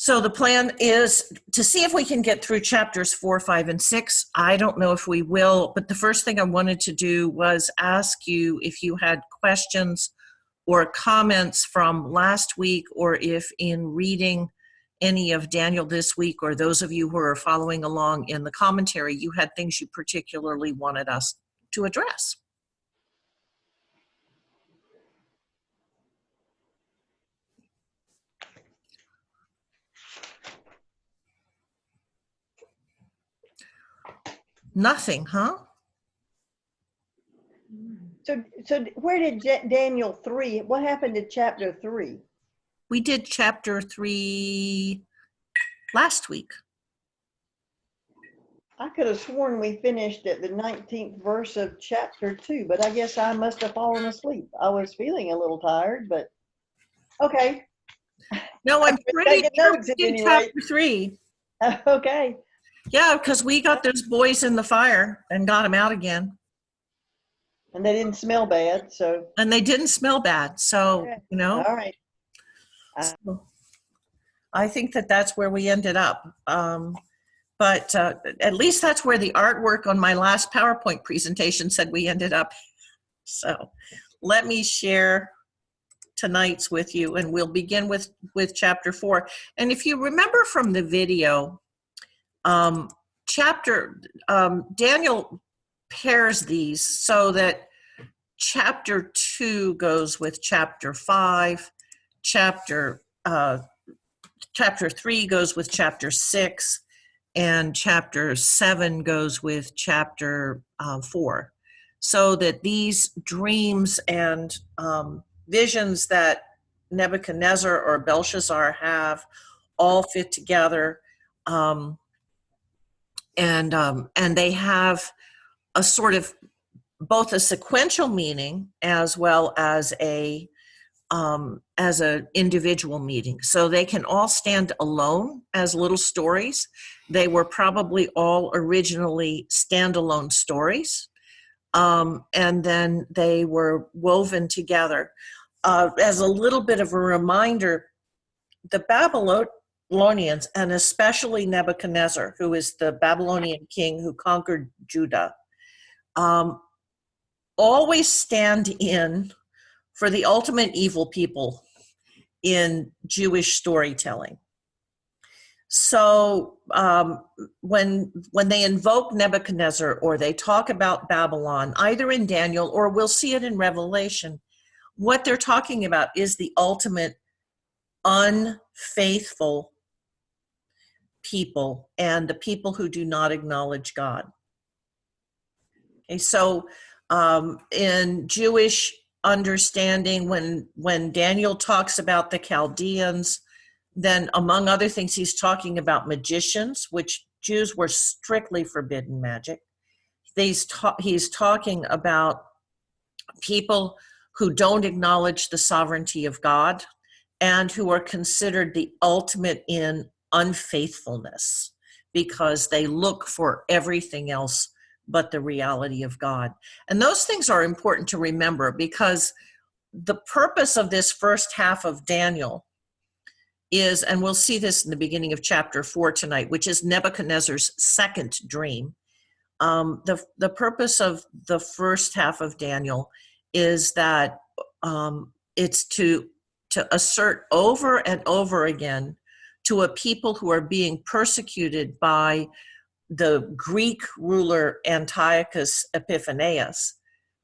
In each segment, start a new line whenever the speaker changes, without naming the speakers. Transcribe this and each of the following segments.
So the plan is to see if we can get through chapters 4, 5, and 6. I don't know if we will, but the first thing I wanted to do was ask you if you had questions or comments from last week, or if in reading any of Daniel this week, or those of you who are following along in the commentary, you had things you particularly wanted us to address. Nothing, huh?
So where did Daniel 3, what happened to chapter 3?
We did chapter 3 last week.
I could have sworn we finished at the 19th verse of chapter 2, but I guess I must have fallen asleep. I was feeling a little tired, but okay.
No, I'm pretty sure we did
anyway.
chapter 3.
Okay.
Yeah, because we got those boys in the fire and got them out again.
And they didn't smell bad, so.
And they didn't smell bad, so,
Okay.
you know.
All right.
So I think that that's where we ended up. But at least that's where the artwork on my last PowerPoint presentation said we ended up. So let me share tonight's with you, and we'll begin with chapter 4. And if you remember from the video, Daniel pairs these so that chapter 2 goes with chapter 5, chapter 3 goes with chapter 6, and chapter 7 goes with chapter 4. So that these dreams and visions that Nebuchadnezzar or Belshazzar have all fit together, and they have a sort of both a sequential meaning as well as a individual meaning. So they can all stand alone as little stories. They were probably all originally standalone stories, and then they were woven together. As a little bit of a reminder, the Babylonians, and especially Nebuchadnezzar, who is the Babylonian king who conquered Judah, always stand in for the ultimate evil people in Jewish storytelling. So when they invoke Nebuchadnezzar or they talk about Babylon, either in Daniel or we'll see it in Revelation, what they're talking about is the ultimate unfaithful people and the people who do not acknowledge God. Okay, so in Jewish understanding, when Daniel talks about the Chaldeans, then among other things, he's talking about magicians, which Jews were strictly forbidden magic. He's talking about people who don't acknowledge the sovereignty of God and who are considered the ultimate in unfaithfulness because they look for everything else but the reality of God. And those things are important to remember because the purpose of this first half of Daniel is, and we'll see this in the beginning of chapter 4 tonight, which is Nebuchadnezzar's second dream. The purpose of the first half of Daniel is that it's to assert over and over again to a people who are being persecuted by the Greek ruler Antiochus Epiphanes,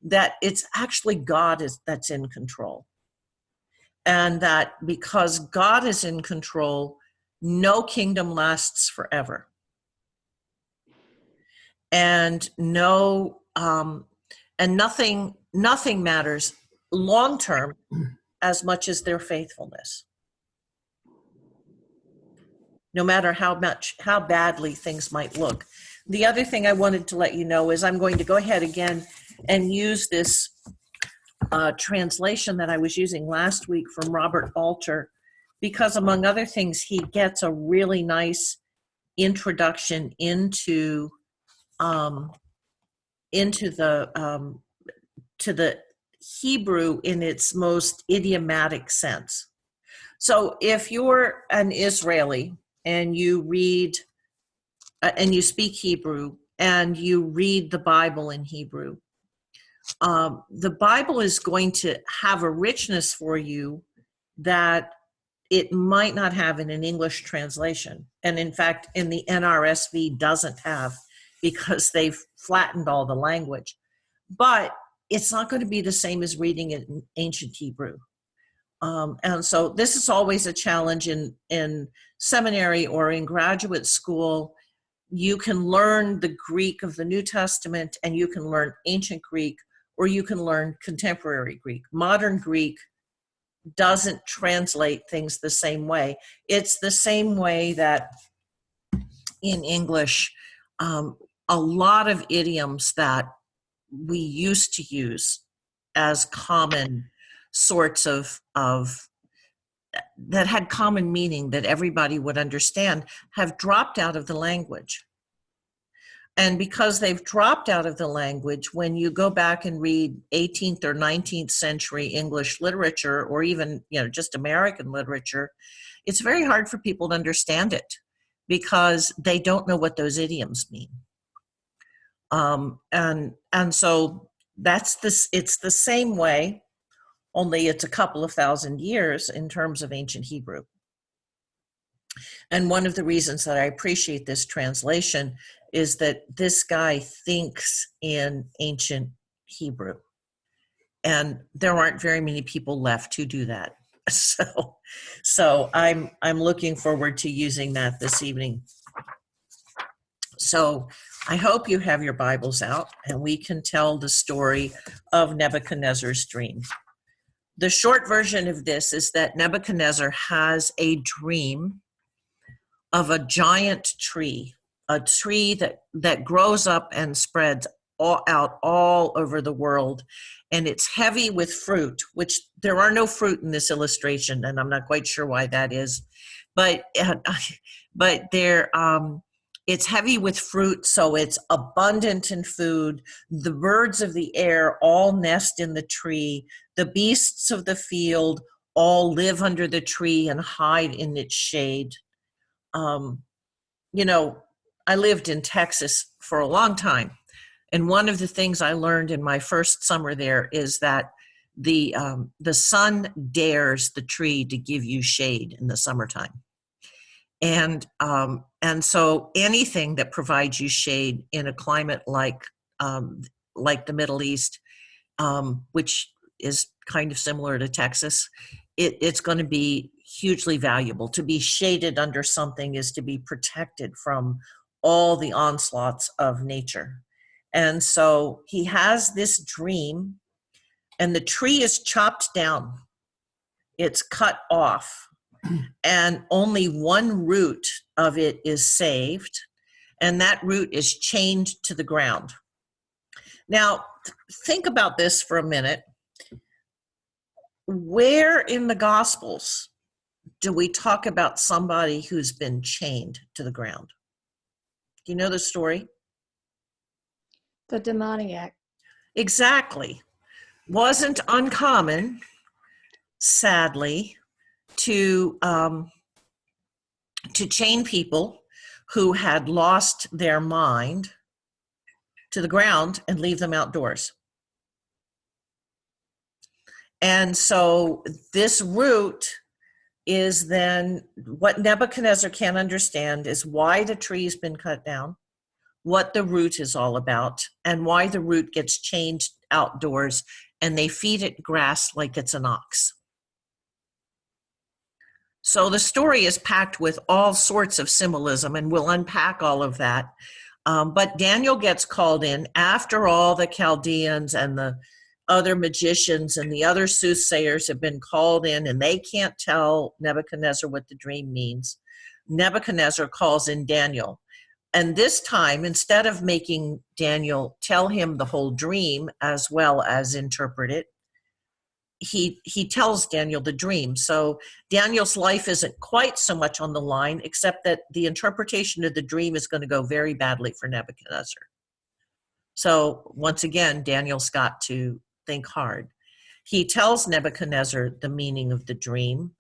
that it's actually God that's in control. And that because God is in control, no kingdom lasts forever. And nothing matters long term as much as their faithfulness. No matter how badly things might look. The other thing I wanted to let you know is I'm going to go ahead again and use this translation that I was using last week from Robert Alter, because among other things, he gets a really nice introduction into the Hebrew in its most idiomatic sense. So if you're an Israeli and you read and you speak Hebrew and you read the Bible in Hebrew, the Bible is going to have a richness for you that it might not have in an English translation. And in fact, in the NRSV doesn't have, because they've flattened all the language. But it's not going to be the same as reading it in ancient Hebrew. And so this is always a challenge in seminary or in graduate school. You can learn the Greek of the New Testament, and you can learn ancient Greek, or you can learn contemporary Greek. Modern Greek doesn't translate things the same way. It's the same way that in English, a lot of idioms that we used to use as common sorts of that had common meaning that everybody would understand have dropped out of the language. And because they've dropped out of the language, when you go back and read 18th or 19th century English literature, or even, just American literature, it's very hard for people to understand it because they don't know what those idioms mean. And so that's this, it's the same way, only it's a couple of thousand years in terms of ancient Hebrew. And one of the reasons that I appreciate this translation is that this guy thinks in ancient Hebrew. And there aren't very many people left who do that. So I'm looking forward to using that this evening. So I hope you have your Bibles out and we can tell the story of Nebuchadnezzar's dream. The short version of this is that Nebuchadnezzar has a dream of a giant tree, a tree that grows up and spreads out all over the world. And it's heavy with fruit, which there are no fruit in this illustration, and I'm not quite sure why that is. But it's heavy with fruit, so it's abundant in food. The birds of the air all nest in the tree. The beasts of the field all live under the tree and hide in its shade. I lived in Texas for a long time. And one of the things I learned in my first summer there is that the sun dares the tree to give you shade in the summertime. And so anything that provides you shade in a climate like the Middle East, which is kind of similar to Texas, it's going to be hugely valuable. To be shaded under something is to be protected from all the onslaughts of nature. And so he has this dream, and the tree is chopped down. It's cut off, and only one root of it is saved, and that root is chained to the ground. Now, think about this for a minute. Where in the Gospels do we talk about somebody who's been chained to the ground? Do you know the story?
The demoniac.
Exactly. Wasn't uncommon, sadly, to chain people who had lost their mind to the ground and leave them outdoors. And so this root is then what Nebuchadnezzar can't understand is why the tree's been cut down, what the root is all about, and why the root gets chained outdoors and they feed it grass like it's an ox. So the story is packed with all sorts of symbolism, and we'll unpack all of that. But Daniel gets called in after all the Chaldeans and the other magicians and the other soothsayers have been called in, and they can't tell Nebuchadnezzar what the dream means. Nebuchadnezzar calls in Daniel. And this time, instead of making Daniel tell him the whole dream as well as interpret it, he tells Daniel the dream. So Daniel's life isn't quite so much on the line, except that the interpretation of the dream is going to go very badly for Nebuchadnezzar. So once again, Daniel's got to think hard. He tells Nebuchadnezzar the meaning of the dream.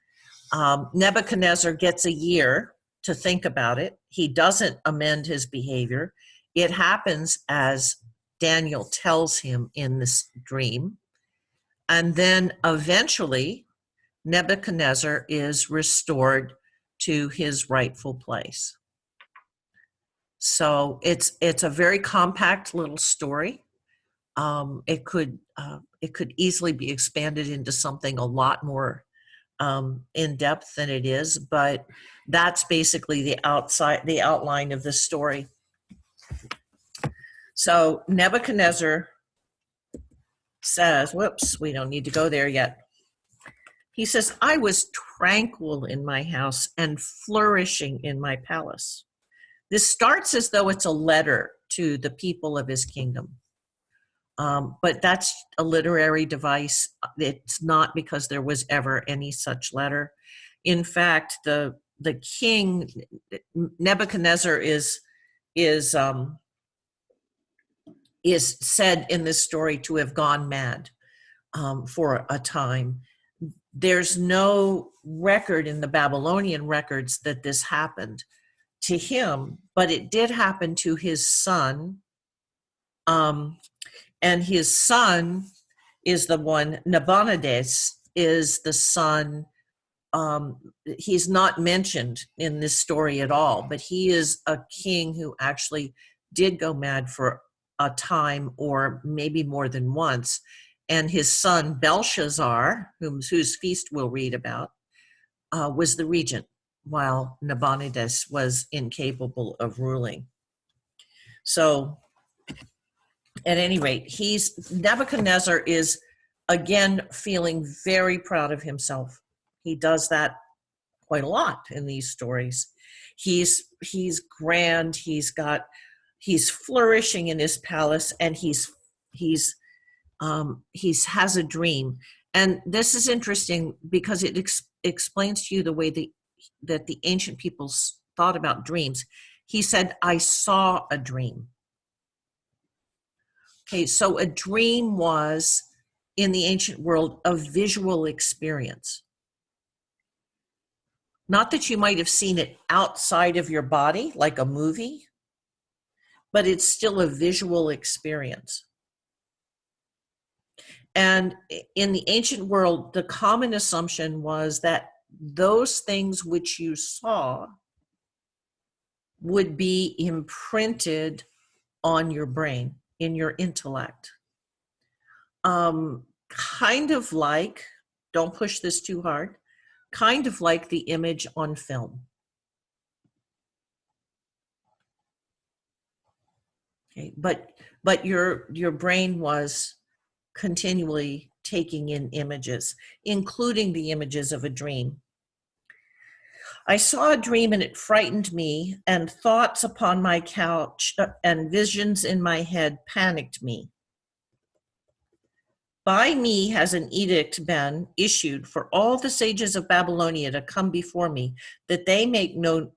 Nebuchadnezzar gets a year to think about it. He doesn't amend his behavior. It happens as Daniel tells him in this dream. And then eventually, Nebuchadnezzar is restored to his rightful place. So it's a very compact little story. It could easily be expanded into something a lot more in depth than it is, but that's basically the outline of the story. So Nebuchadnezzar says, whoops, we don't need to go there yet. He says, I was tranquil in my house and flourishing in my palace. This starts as though it's a letter to the people of his kingdom. But that's a literary device. It's not because there was ever any such letter. In fact, the king, Nebuchadnezzar, is said in this story to have gone mad for a time. There's no record in the Babylonian records that this happened to him, but it did happen to his son. And his son is the one, Nabonidus is the son. He's not mentioned in this story at all, but he is a king who actually did go mad for a time, or maybe more than once. And his son Belshazzar, whose feast we'll read about, was the regent, while Nabonidus was incapable of ruling. So at any rate, Nebuchadnezzar is again feeling very proud of himself. He does that quite a lot in these stories. He's grand, he's flourishing in his palace, and he has a dream. And this is interesting because it explains to you the way that the ancient peoples thought about dreams. He said, I saw a dream. Okay, so a dream was, in the ancient world, a visual experience. Not that you might have seen it outside of your body, like a movie, but it's still a visual experience. And in the ancient world, the common assumption was that those things which you saw would be imprinted on your brain, in your intellect. Kind of like, don't push this too hard, kind of like the image on film. Okay, but your brain was continually taking in images, including the images of a dream. I saw a dream and it frightened me, and thoughts upon my couch and visions in my head panicked me. By me has an edict been issued for all the sages of Babylonia to come before me, that they make known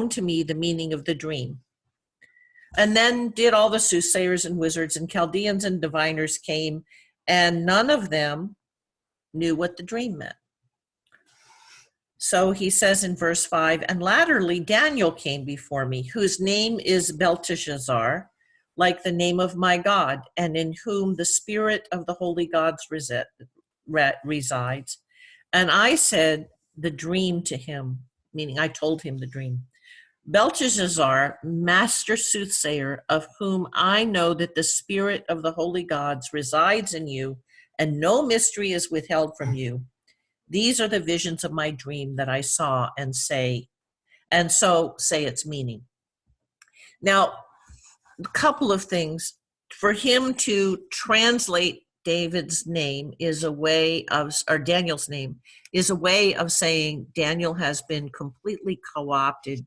to me the meaning of the dream. And then did all the soothsayers and wizards and Chaldeans and diviners came, and none of them knew what the dream meant. So he says in verse 5, and latterly Daniel came before me, whose name is Belteshazzar, like the name of my God, and in whom the spirit of the holy gods resides. And I said the dream to him, meaning I told him the dream. Belteshazzar, master soothsayer, of whom I know that the spirit of the holy gods resides in you, and no mystery is withheld from you. These are the visions of my dream that I saw, and so say its meaning. Now, a couple of things. For him to translate David's name is a way of, or Daniel's name, is a way of saying Daniel has been completely co-opted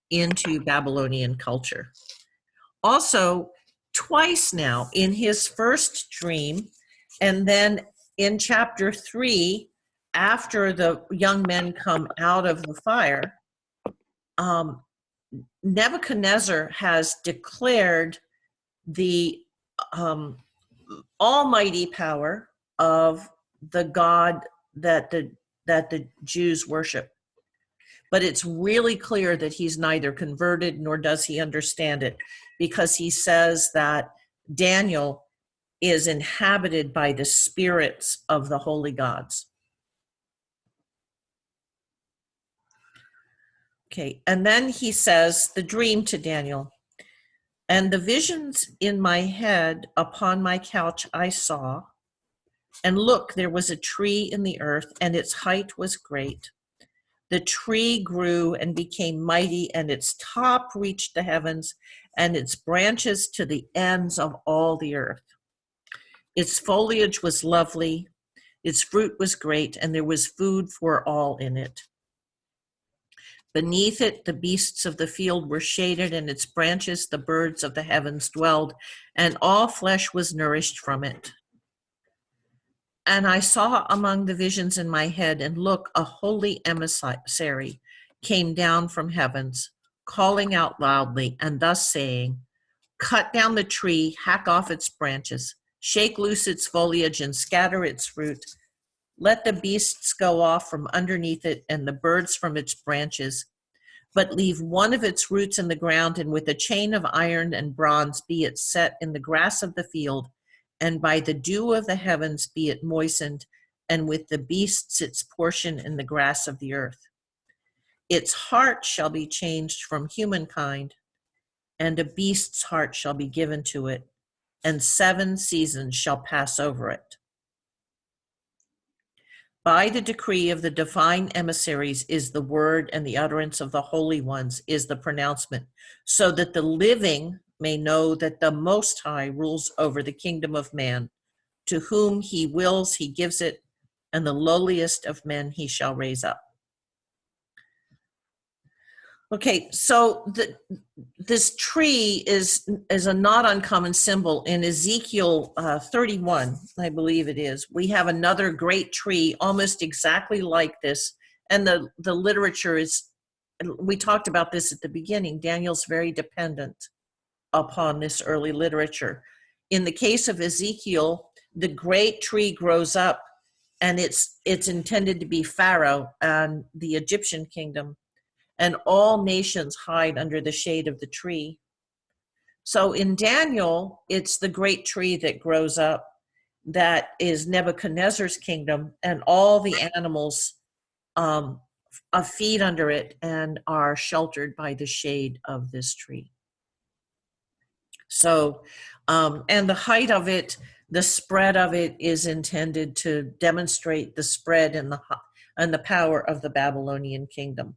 into Babylonian culture. Also, twice now, in his first dream, and then in chapter 3, after the young men come out of the fire, Nebuchadnezzar has declared the almighty power of the God that the that the Jews worship. But it's really clear that he's neither converted nor does he understand it, because he says that Daniel is inhabited by the spirits of the holy gods. Okay, and then he says the dream to Daniel. And the visions in my head upon my couch I saw, and look, there was a tree in the earth, and its height was great. The tree grew and became mighty, and its top reached the heavens, and its branches to the ends of all the earth. Its foliage was lovely, its fruit was great, and there was food for all in it. Beneath it, the beasts of the field were shaded, and its branches the birds of the heavens dwelled, and all flesh was nourished from it. And I saw among the visions in my head, and look, a holy emissary came down from heavens, calling out loudly, and thus saying, cut down the tree, hack off its branches, shake loose its foliage, and scatter its fruit. Let the beasts go off from underneath it, and the birds from its branches, but leave one of its roots in the ground, and with a chain of iron and bronze be it set in the grass of the field, and by the dew of the heavens be it moistened, and with the beasts its portion in the grass of the earth. Its heart shall be changed from humankind, and a beast's heart shall be given to it, and 7 seasons shall pass over it. By the decree of the divine emissaries is the word, and the utterance of the holy ones is the pronouncement, so that the living may know that the Most High rules over the kingdom of man. To whom he wills, he gives it, and the lowliest of men he shall raise up. Okay, so this tree is a not uncommon symbol. In Ezekiel 31, I believe it is, we have another great tree almost exactly like this. And the literature is, we talked about this at the beginning, Daniel's very dependent upon this early literature. In the case of Ezekiel, the great tree grows up, and it's intended to be Pharaoh and the Egyptian kingdom, and all nations hide under the shade of the tree. So in Daniel, it's the great tree that grows up that is Nebuchadnezzar's kingdom, and all the animals feed under it and are sheltered by the shade of this tree. So, and the height of it, the spread of it is intended to demonstrate the spread and the power of the Babylonian kingdom.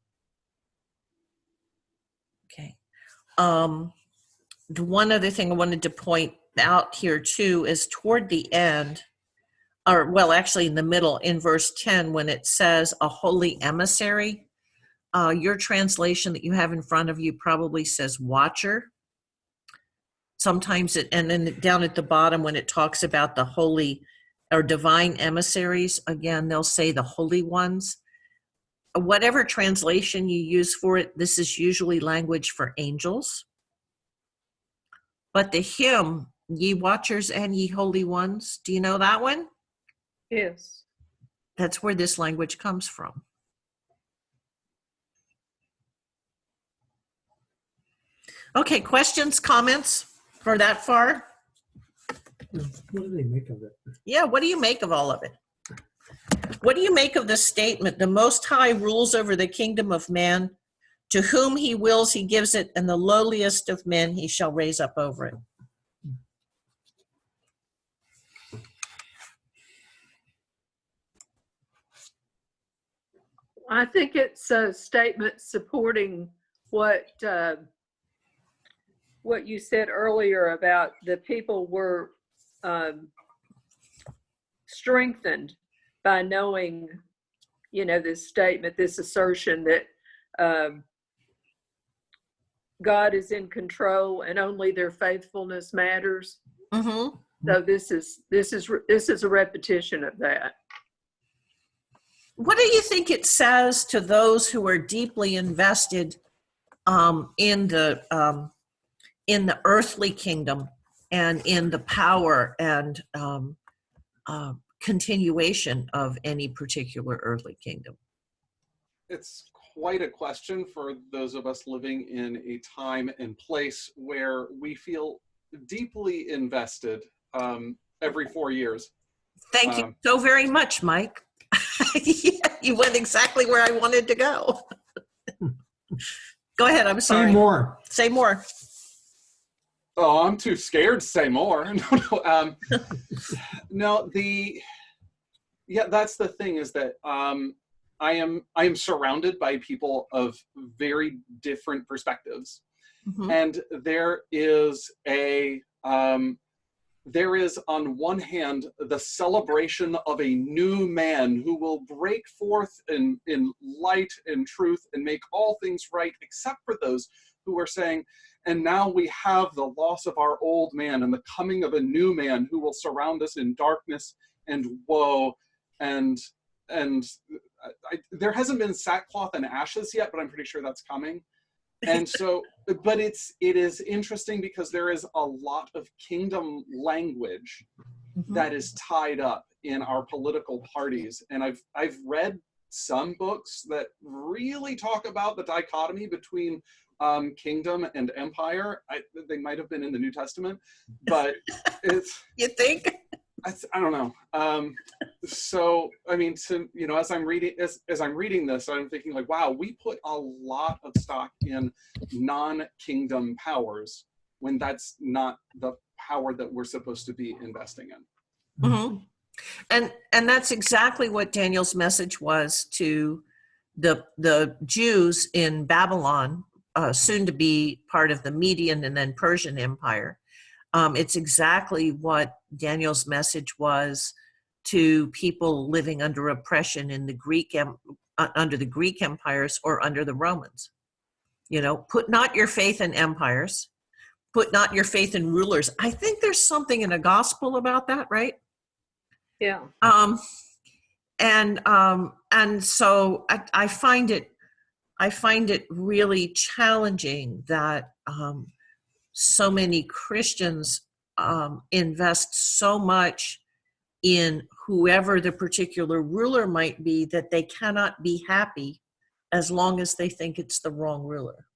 Okay. The one other thing I wanted to point out here too is toward the end, or well, actually in the middle, in verse 10, when it says a holy emissary, your translation that you have in front of you probably says watcher. Sometimes and then down at the bottom when it talks about the holy or divine emissaries, again, they'll say the holy ones. Whatever translation you use for it, this is usually language for angels. But the hymn, ye watchers and ye holy ones, do you know that one?
Yes.
That's where this language comes from. Okay, questions, comments for that far?
What do they make of it?
Yeah, what do you make of all of it? What do you make of the statement, the Most High rules over the kingdom of man, to whom he wills he gives it, and the lowliest of men he shall raise up over it?
I think it's a statement supporting what you said earlier about the people were strengthened by knowing, this statement, this assertion that God is in control and only their faithfulness matters.
Mm-hmm.
So this is a repetition of that.
What do you think it says to those who are deeply invested in the earthly kingdom and in the power and continuation of any particular earthly kingdom?
It's quite a question for those of us living in a time and place where we feel deeply invested every 4 years.
Thank you so very much, Mike. Yeah, you went exactly where I wanted to go. Go ahead, I'm sorry.
Say more.
Say more.
Oh, I'm too scared to say more. No, that's the thing, is that I am surrounded by people of very different perspectives.
Mhm.
And there is on one hand the celebration of a new man who will break forth in light and truth and make all things right, except for those who are saying, and now we have the loss of our old man and the coming of a new man who will surround us in darkness and woe. And there hasn't been sackcloth and ashes yet, but I'm pretty sure that's coming. And so, but it is interesting because there is a lot of kingdom language that is tied up in our political parties. And I've read some books that really talk about the dichotomy between kingdom and empire. They might have been in the New Testament, but it's...
You think?
I don't know. So, I mean, as I'm reading this, I'm thinking like, wow, we put a lot of stock in non-kingdom powers when that's not the power that we're supposed to be investing in.
Mm-hmm. And that's exactly what Daniel's message was to the Jews in Babylon, soon to be part of the Median and then Persian Empire. It's exactly what Daniel's message was to people living under oppression in the under the Greek empires or under the Romans. Put not your faith in empires, put not your faith in rulers. I think there's something in the gospel about that, right?
Yeah.
And so I find it really challenging that so many Christians invest so much in whoever the particular ruler might be that they cannot be happy as long as they think it's the wrong ruler.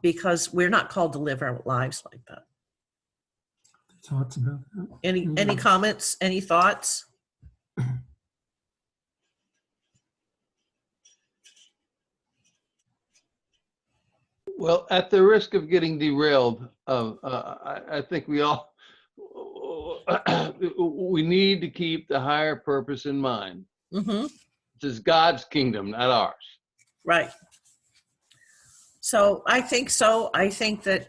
Because we're not called to live our lives like that.
Thoughts about that?
Any comments? Any thoughts?
Well, at the risk of getting derailed, I think we all we need to keep the higher purpose in mind.
Mm-hmm.
This is God's kingdom, not ours.
Right. So I think so. I think that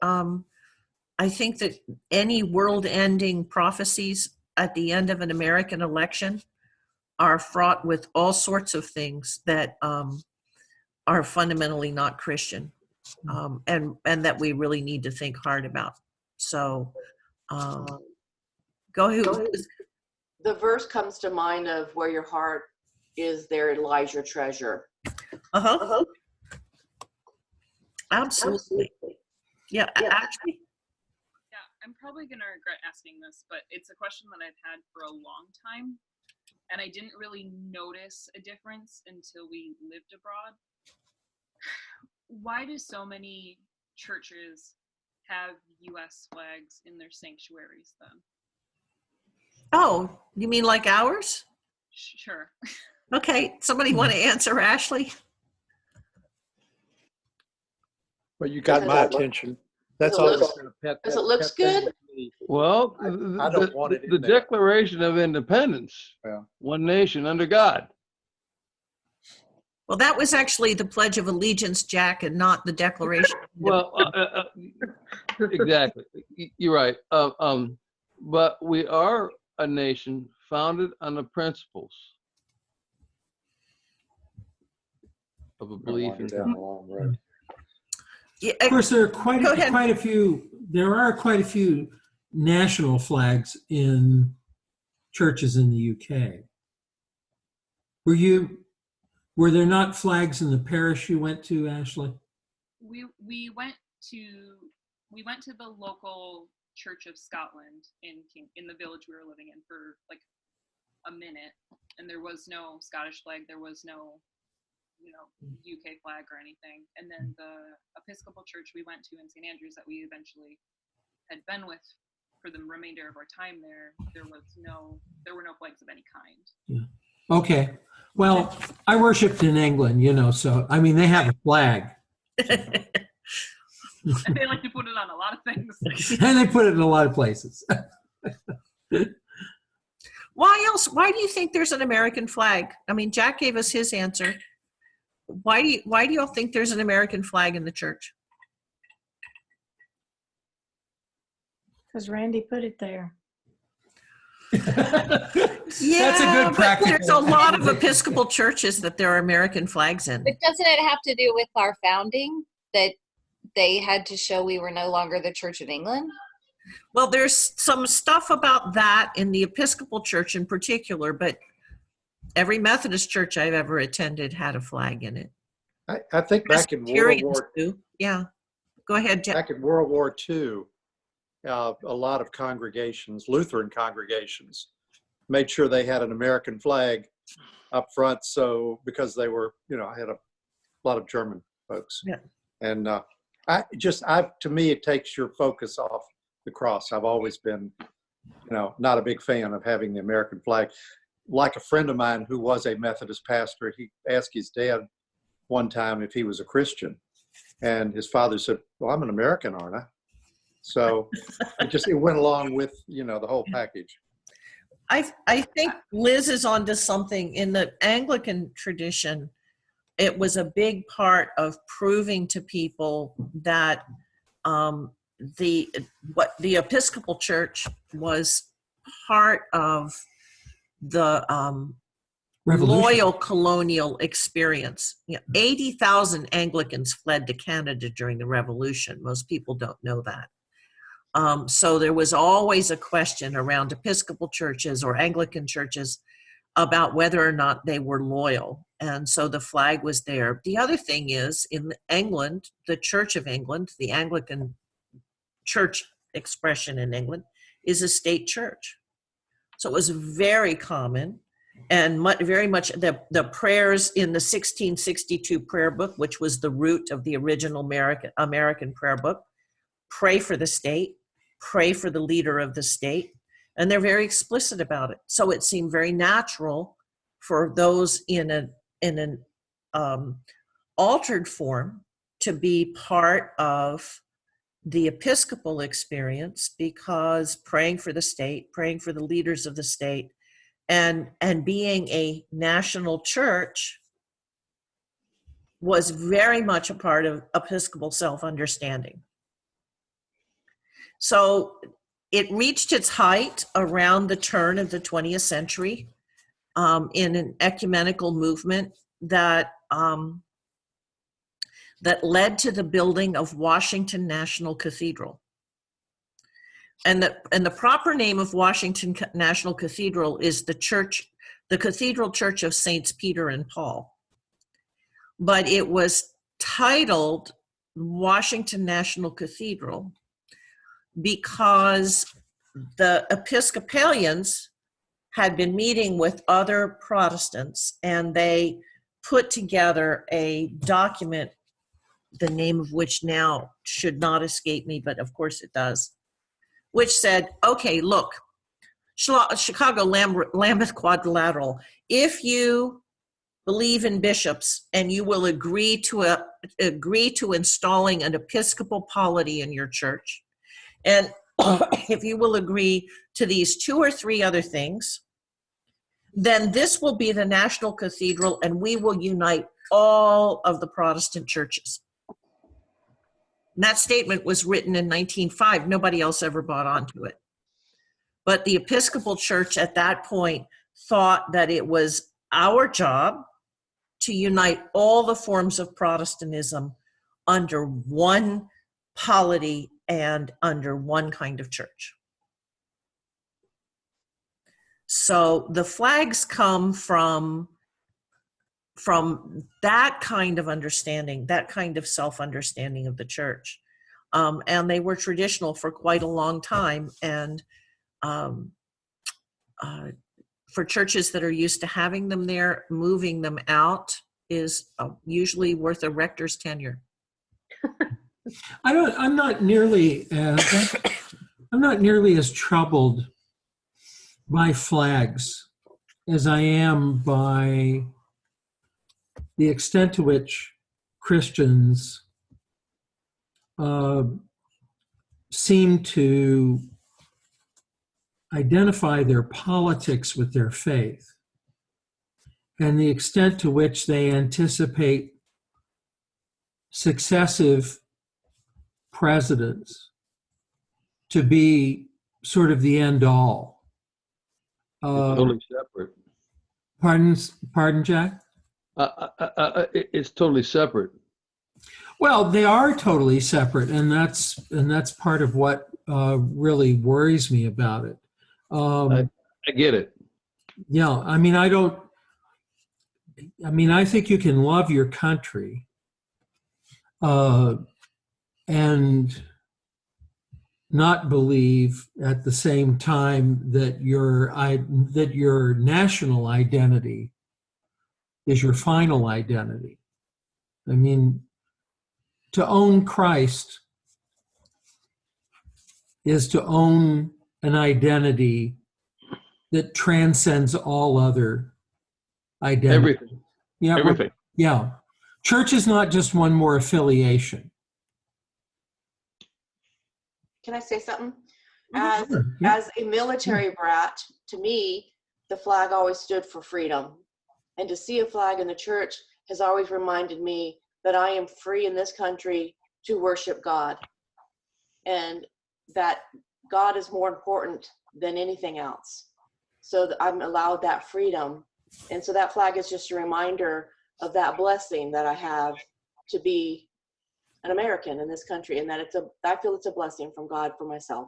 any world-ending prophecies at the end of an American election are fraught with all sorts of things that are fundamentally not Christian, and that we really need to think hard about. So, go ahead.
The verse comes to mind of where your heart is, there lies your treasure.
Uh-huh. Absolutely. Yeah, actually.
Yeah, I'm probably going to regret asking this, but it's a question that I've had for a long time, and I didn't really notice a difference until we lived abroad. Why do so many churches have U.S. flags in their sanctuaries then?
Oh, you mean like ours?
Sure.
Okay, somebody want to answer, Ashley?
Well, you got my attention. That's
Does it
always
look-
been a pet.
Does it look
pet thing
good?
with me.
Well,
I don't want it in
the
there.
Declaration of Independence,
Yeah.
one nation under God.
Well, that was actually the Pledge of Allegiance, Jack, and not the Declaration.
Well, exactly. You're right. But we are a nation founded on the principles of a belief in
Down
God.
the long road.
Yeah,
Of course, there are
Go ahead.
quite a few national flags in churches in the UK. Were there not flags in the parish you went to, Ashley?
We went to the local Church of Scotland in the village we were living in for like a minute, and there was no Scottish flag, there was no, you know, UK flag or anything. And then the Episcopal church we went to in St. Andrews that we eventually had been with for the remainder of our time there, there were no flags of any kind.
Yeah. Okay. Well, I worshiped in England, you know, so I mean they have a flag.
And they like to put it on a lot of things.
And they put it in a lot of places.
Why do you think there's an American flag? I mean, Jack gave us his answer. Why do y'all think there's an American flag in the church?
Because Randy put it there.
That's a
Yeah,
good
but
practical.
there's a lot of Episcopal churches that there are American flags in.
But doesn't it have to do with our founding, that they had to show we were no longer the Church of England?
Well, there's some stuff about that in the Episcopal church in particular, but every Methodist church I've ever attended had a flag in it.
I think back in World
Presbyterians
War
do. Yeah. Go ahead, Jack.
back in World War II, a lot of congregations, Lutheran congregations, made sure they had an American flag up front. So because they were, you know, I had a lot of German folks.
Yeah.
And to me, it takes your focus off the cross. I've always been, you know, not a big fan of having the American flag. Like a friend of mine who was a Methodist pastor, he asked his dad one time if he was a Christian. And his father said, well, I'm an American, aren't I? So it went along with, you know, the whole package.
I think Liz is onto something. In the Anglican tradition, it was a big part of proving to people that the Episcopal Church was part of the
Revolution.
loyal colonial experience. You know, 80,000 Anglicans fled to Canada during the Revolution. Most people don't know that. So there was always a question around Episcopal churches or Anglican churches about whether or not they were loyal. And so the flag was there. The other thing is, in England, the Church of England, the Anglican church expression in England, is a state church. So it was very common, and very much the prayers in the 1662 prayer book, which was the root of the original American prayer book, pray for the state, pray for the leader of the state, and they're very explicit about it. So it seemed very natural for those in an altered form to be part of the Episcopal experience, because praying for the state, praying for the leaders of the state, and being a national church was very much a part of Episcopal self-understanding. So it reached its height around the turn of the 20th century in an ecumenical movement that led to the building of Washington National Cathedral. And the proper name of Washington National Cathedral is the Cathedral Church of Saints Peter and Paul. But it was titled Washington National Cathedral because the Episcopalians had been meeting with other Protestants, and they put together a document, the name of which now should not escape me, but of course it does, which said, okay, look, Chicago Lambeth Quadrilateral, if you believe in bishops and you will agree to installing an Episcopal polity in your church, and if you will agree to these 2 or 3 other things, then this will be the national cathedral, and we will unite all of the Protestant churches. And that statement was written in 1905. Nobody else ever bought onto it. But the Episcopal Church at that point thought that it was our job to unite all the forms of Protestantism under one polity and under one kind of church. So the flags come from that kind of understanding, that kind of self-understanding of the church. And they were traditional for quite a long time. And um, for churches that are used to having them there, moving them out is usually worth a rector's tenure.
I'm not nearly as troubled by flags as I am by the extent to which Christians seem to identify their politics with their faith, and the extent to which they anticipate successive presidents to be sort of the end all.
Totally separate.
Pardon, Jack?
It's totally separate.
Well, they are totally separate, and that's part of what really worries me about it.
I get it.
Yeah, I mean, I think you can love your country and not believe at the same time that your national identity is your final identity. I mean, to own Christ is to own an identity that transcends all other identities.
Everything.
Yeah,
Everything.
Yeah. Church is not just one more affiliation.
Can I say something?
Sure, yeah.
As a military brat, to me, the flag always stood for freedom. And to see a flag in the church has always reminded me that I am free in this country to worship God. And that God is more important than anything else. So that I'm allowed that freedom. And so that flag is just a reminder of that blessing that I have to be an American in this country, and that I feel it's a blessing from God for myself.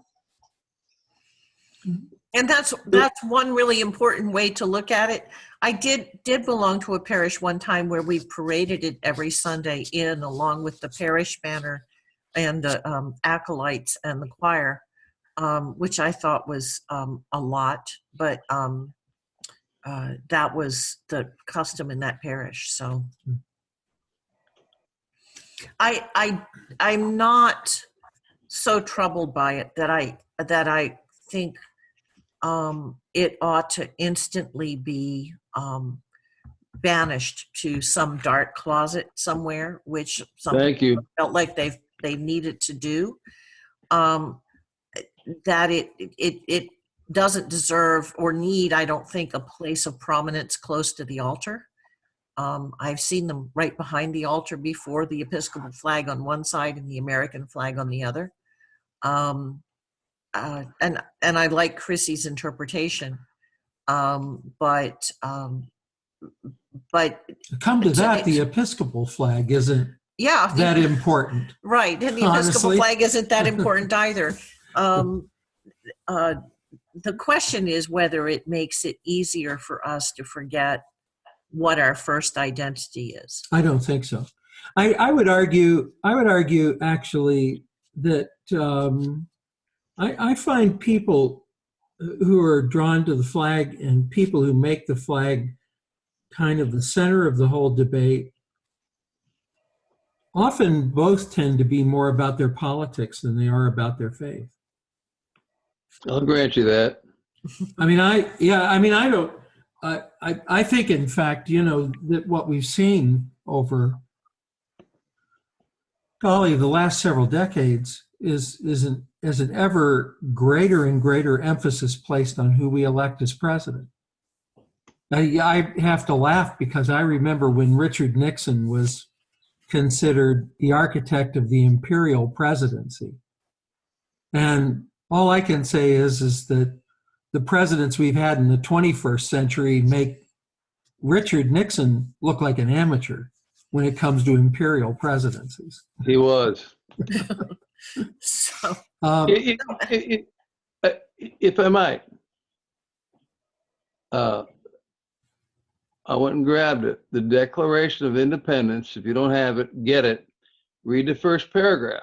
And that's one really important way to look at it. I did belong to a parish one time where we paraded it every Sunday in, along with the parish banner and the acolytes and the choir, which I thought was a lot, but that was the custom in that parish. So I'm not so troubled by it that I think it ought to instantly be banished to some dark closet somewhere, which some
Thank you.
felt like they needed to do. That it doesn't deserve or need, I don't think, a place of prominence close to the altar. I've seen them right behind the altar before, the Episcopal flag on one side and the American flag on the other. And I like Chrissy's interpretation, but
Come to that, the Episcopal flag isn't that important.
Right, and the Episcopal flag isn't that important either. The question is whether it makes it easier for us to forget what our first identity is.
I don't think so. I would argue actually that I find people who are drawn to the flag and people who make the flag kind of the center of the whole debate often both tend to be more about their politics than they are about their faith.
I'll grant you that.
I think, in fact, that what we've seen over, golly, the last several decades is an ever greater and greater emphasis placed on who we elect as president. I have to laugh because I remember when Richard Nixon was considered the architect of the imperial presidency. And all I can say is that the presidents we've had in the 21st century make Richard Nixon look like an amateur when it comes to imperial presidencies.
He was.
So,
if I might, I went and grabbed it. The Declaration of Independence. If you don't have it, get it. Read the first paragraph.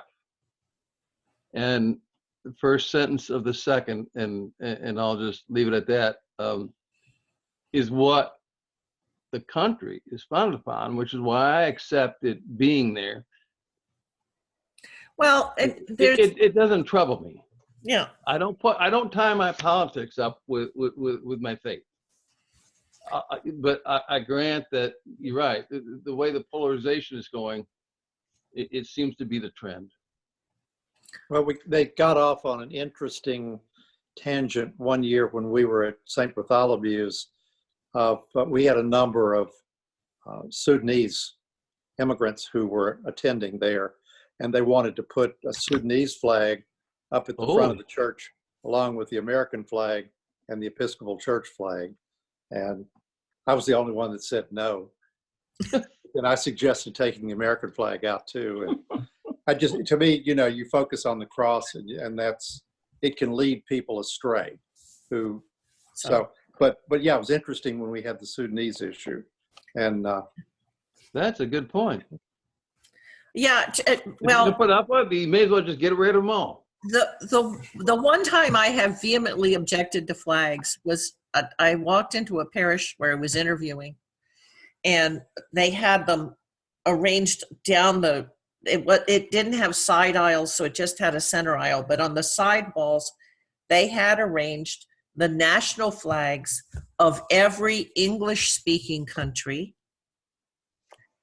And the first sentence of the second, and I'll just leave it at that, is what the country is founded upon, which is why I accept it being there.
Well,
It doesn't trouble me.
yeah.
I don't tie my politics up with my faith. But I grant that you're right. The way the polarization is going, it seems to be the trend.
Well, they got off on an interesting tangent one year when we were at St. Bartholomew's, but we had a number of Sudanese immigrants who were attending there, and they wanted to put a Sudanese flag up at the front of the church, along with the American flag and the Episcopal Church flag. And I was the only one that said no. And I suggested taking the American flag out too. And to me, you focus on the cross, and it can lead people astray. But yeah, it was interesting when we had the Sudanese issue. And
that's a good point.
Yeah.
Well, to put up with, you may as well just get rid of them all.
The one time I have vehemently objected to flags was I walked into a parish where I was interviewing, and they had them arranged down it didn't have side aisles, so it just had a center aisle, but on the side walls they had arranged the national flags of every English speaking country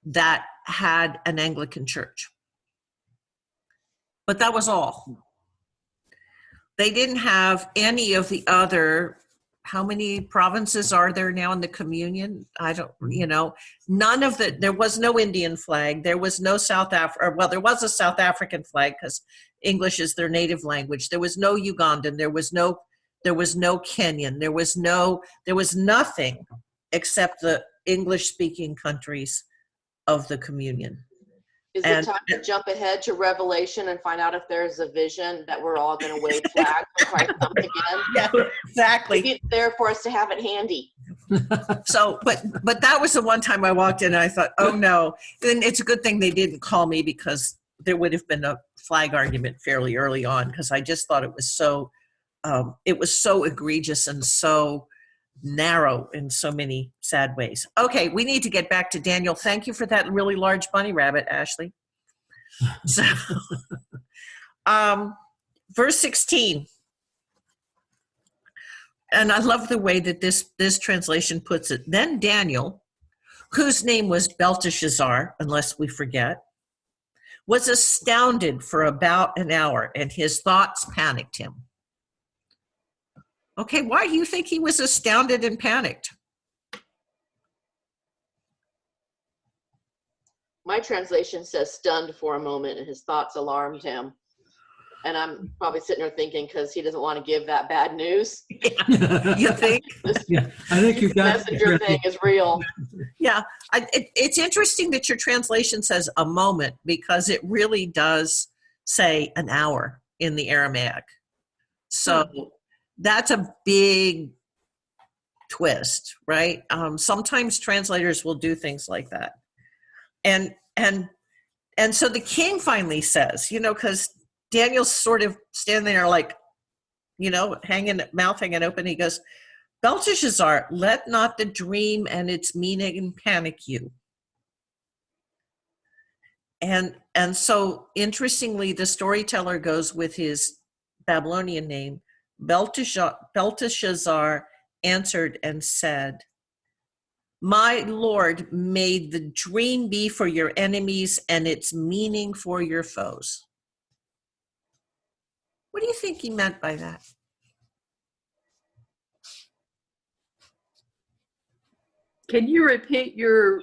that had an Anglican church. But that was all. They didn't have any of the other, how many provinces are there now in the communion? I don't, none of there was no Indian flag. There was no South Africa, well, there was a South African flag because English is their native language. There was no Ugandan. There was no Kenyan. There was nothing except the English speaking countries of the communion.
Is it time to jump ahead to Revelation and find out if there's a vision that we're all going to wave flags when Christ comes again?
Yeah, exactly.
Maybe it's there for us to have it handy.
So, but that was the one time I walked in and I thought, oh no. Then it's a good thing they didn't call me, because there would have been a flag argument fairly early on, because I just thought it was so egregious and so narrow in so many sad ways. Okay, we need to get back to Daniel. Thank you for that really large bunny rabbit, Ashley. So, verse 16. And I love the way that this translation puts it. Then Daniel, whose name was Belteshazzar, unless we forget, was astounded for about an hour, and his thoughts panicked him. Okay, why do you think he was astounded and panicked?
My translation says stunned for a moment, and his thoughts alarmed him. And I'm probably sitting there thinking, because he doesn't want to give that bad news.
Yeah. You think?
Yeah, I think you got
messenger thing is real.
Yeah, it's interesting that your translation says a moment, because it really does say an hour in the Aramaic. So that's a big twist, right? Sometimes translators will do things like that. And so the king finally says, because Daniel's sort of standing there like, mouth hanging open. He goes, Belteshazzar, let not the dream and its meaning panic you. And so interestingly, the storyteller goes with his Babylonian name. Belteshazzar answered and said, my Lord, may the dream be for your enemies and its meaning for your foes. What do you think he meant by that?
Can you repeat your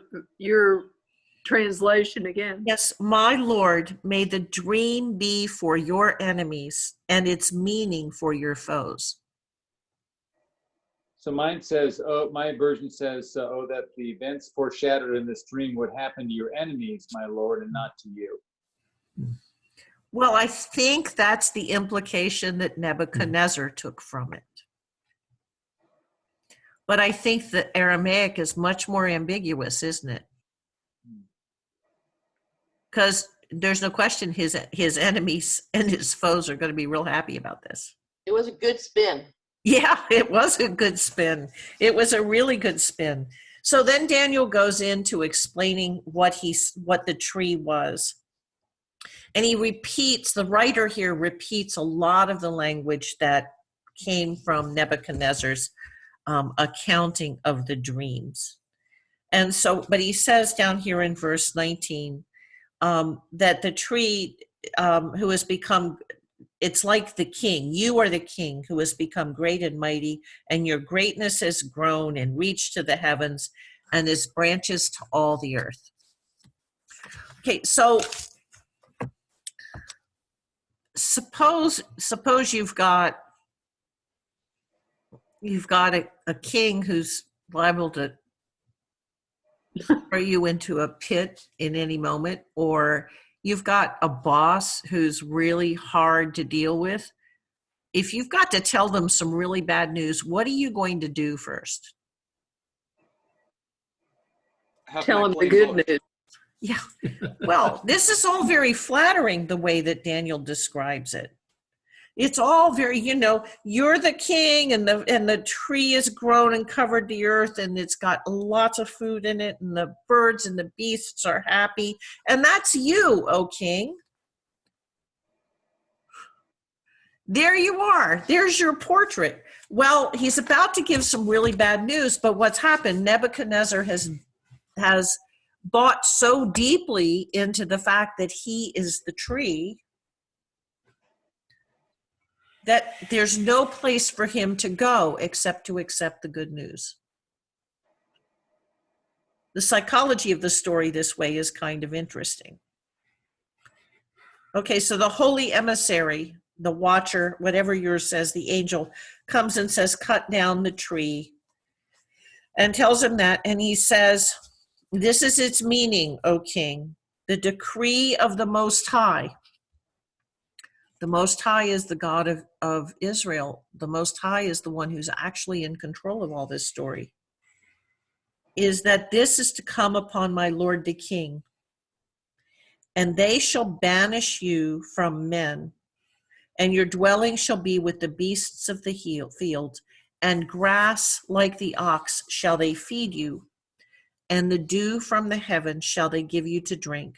translation again?
Yes, my Lord, may the dream be for your enemies and its meaning for your foes.
So mine says, my version says, that the events foreshadowed in this dream would happen to your enemies, my Lord, and not to you.
Well, I think that's the implication that Nebuchadnezzar took from it. But I think that Aramaic is much more ambiguous, isn't it? Because there's no question his enemies and his foes are going to be real happy about this.
It was a good spin.
Yeah, it was a good spin. It was a really good spin. So then Daniel goes into explaining what the tree was. And the writer here repeats a lot of the language that came from Nebuchadnezzar's accounting of the dreams. And so, but he says down here in verse 19 that the tree who has become, it's like the king. You are the king who has become great and mighty, and your greatness has grown and reached to the heavens, and his branches to all the earth. Okay, so suppose you've got a king who's liable to throw you into a pit in any moment, or you've got a boss who's really hard to deal with. If you've got to tell them some really bad news, what are you going to do first?
Tell them the good news.
Yeah. Well, this is all very flattering, the way that Daniel describes it. It's all very, you're the king, and the tree has grown and covered the earth, and it's got lots of food in it, and the birds and the beasts are happy. And that's you, O king. There you are. There's your portrait. Well, he's about to give some really bad news, but what's happened, Nebuchadnezzar has bought so deeply into the fact that he is the tree that there's no place for him to go except to accept the good news. The psychology of the story this way is kind of interesting. Okay, so the holy emissary, the watcher, whatever yours says, the angel, comes and says, cut down the tree, and tells him that, and he says, this is its meaning, O king, the decree of the Most High. The Most High is the God of Israel. The Most High is the one who's actually in control of all this story. Is that this is to come upon my Lord the King, and they shall banish you from men, and your dwelling shall be with the beasts of the field, and grass like the ox shall they feed you, and the dew from the heavens shall they give you to drink.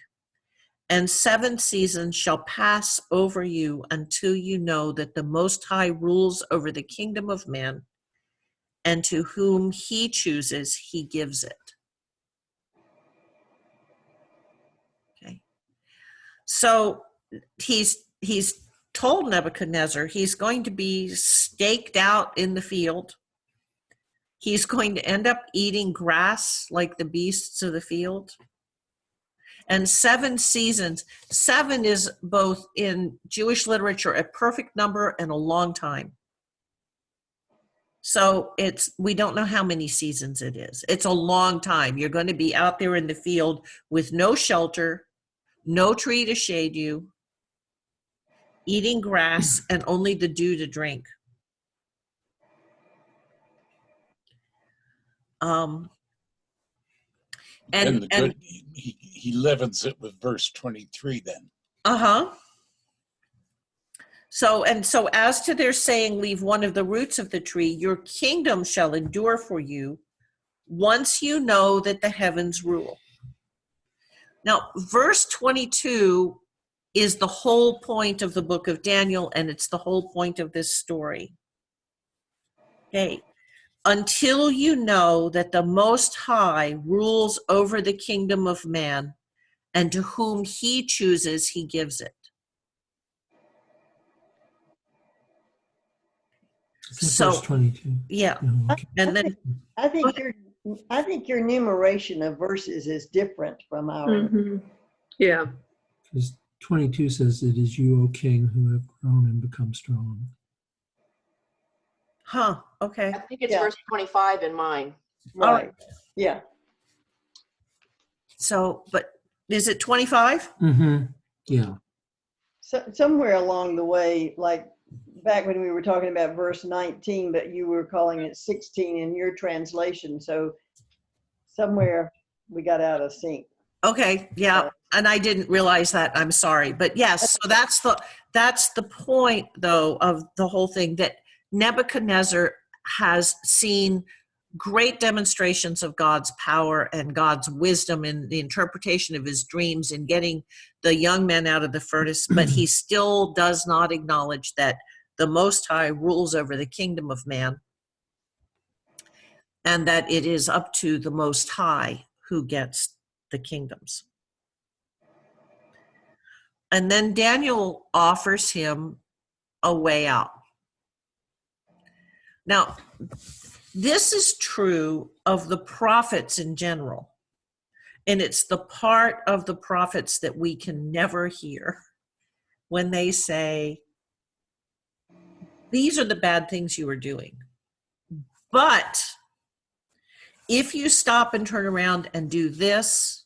And 7 seasons shall pass over you until you know that the Most High rules over the kingdom of man, and to whom he chooses, he gives it. Okay. So he's told Nebuchadnezzar he's going to be staked out in the field. He's going to end up eating grass like the beasts of the field. And 7 seasons, 7 is both in Jewish literature a perfect number and a long time. So we don't know how many seasons it is. It's a long time. You're going to be out there in the field with no shelter, no tree to shade you, eating grass, and only the dew to drink.
He leavens it with verse 23 then.
So as to their saying, leave one of the roots of the tree, your kingdom shall endure for you once you know that the heavens rule. Now, verse 22 is the whole point of the book of Daniel, and it's the whole point of this story. Okay. Until you know that the Most High rules over the kingdom of man, and to whom he chooses, he gives it.
So, verse 22.
Yeah.
Okay.
And then
I think your numeration of verses is different from ours.
Mm-hmm. Yeah.
Because 22 says, it is you, O king, who have grown and become strong.
Huh, okay.
I think it's verse 25 in mine.
Right. Yeah.
So, but is it 25?
Mm-hmm. Yeah.
So somewhere along the way, like back when we were talking about verse 19, but you were calling it 16 in your translation. So somewhere we got out of sync.
Okay, yeah, and I didn't realize that. I'm sorry, but yes, so that's the point, though, of the whole thing, that Nebuchadnezzar has seen great demonstrations of God's power and God's wisdom in the interpretation of his dreams in getting the young men out of the furnace, but he still does not acknowledge that the Most High rules over the kingdom of man, and that it is up to the Most High who gets the kingdoms. And then Daniel offers him a way out. Now, this is true of the prophets in general. And it's the part of the prophets that we can never hear when they say, these are the bad things you are doing. But if you stop and turn around and do this,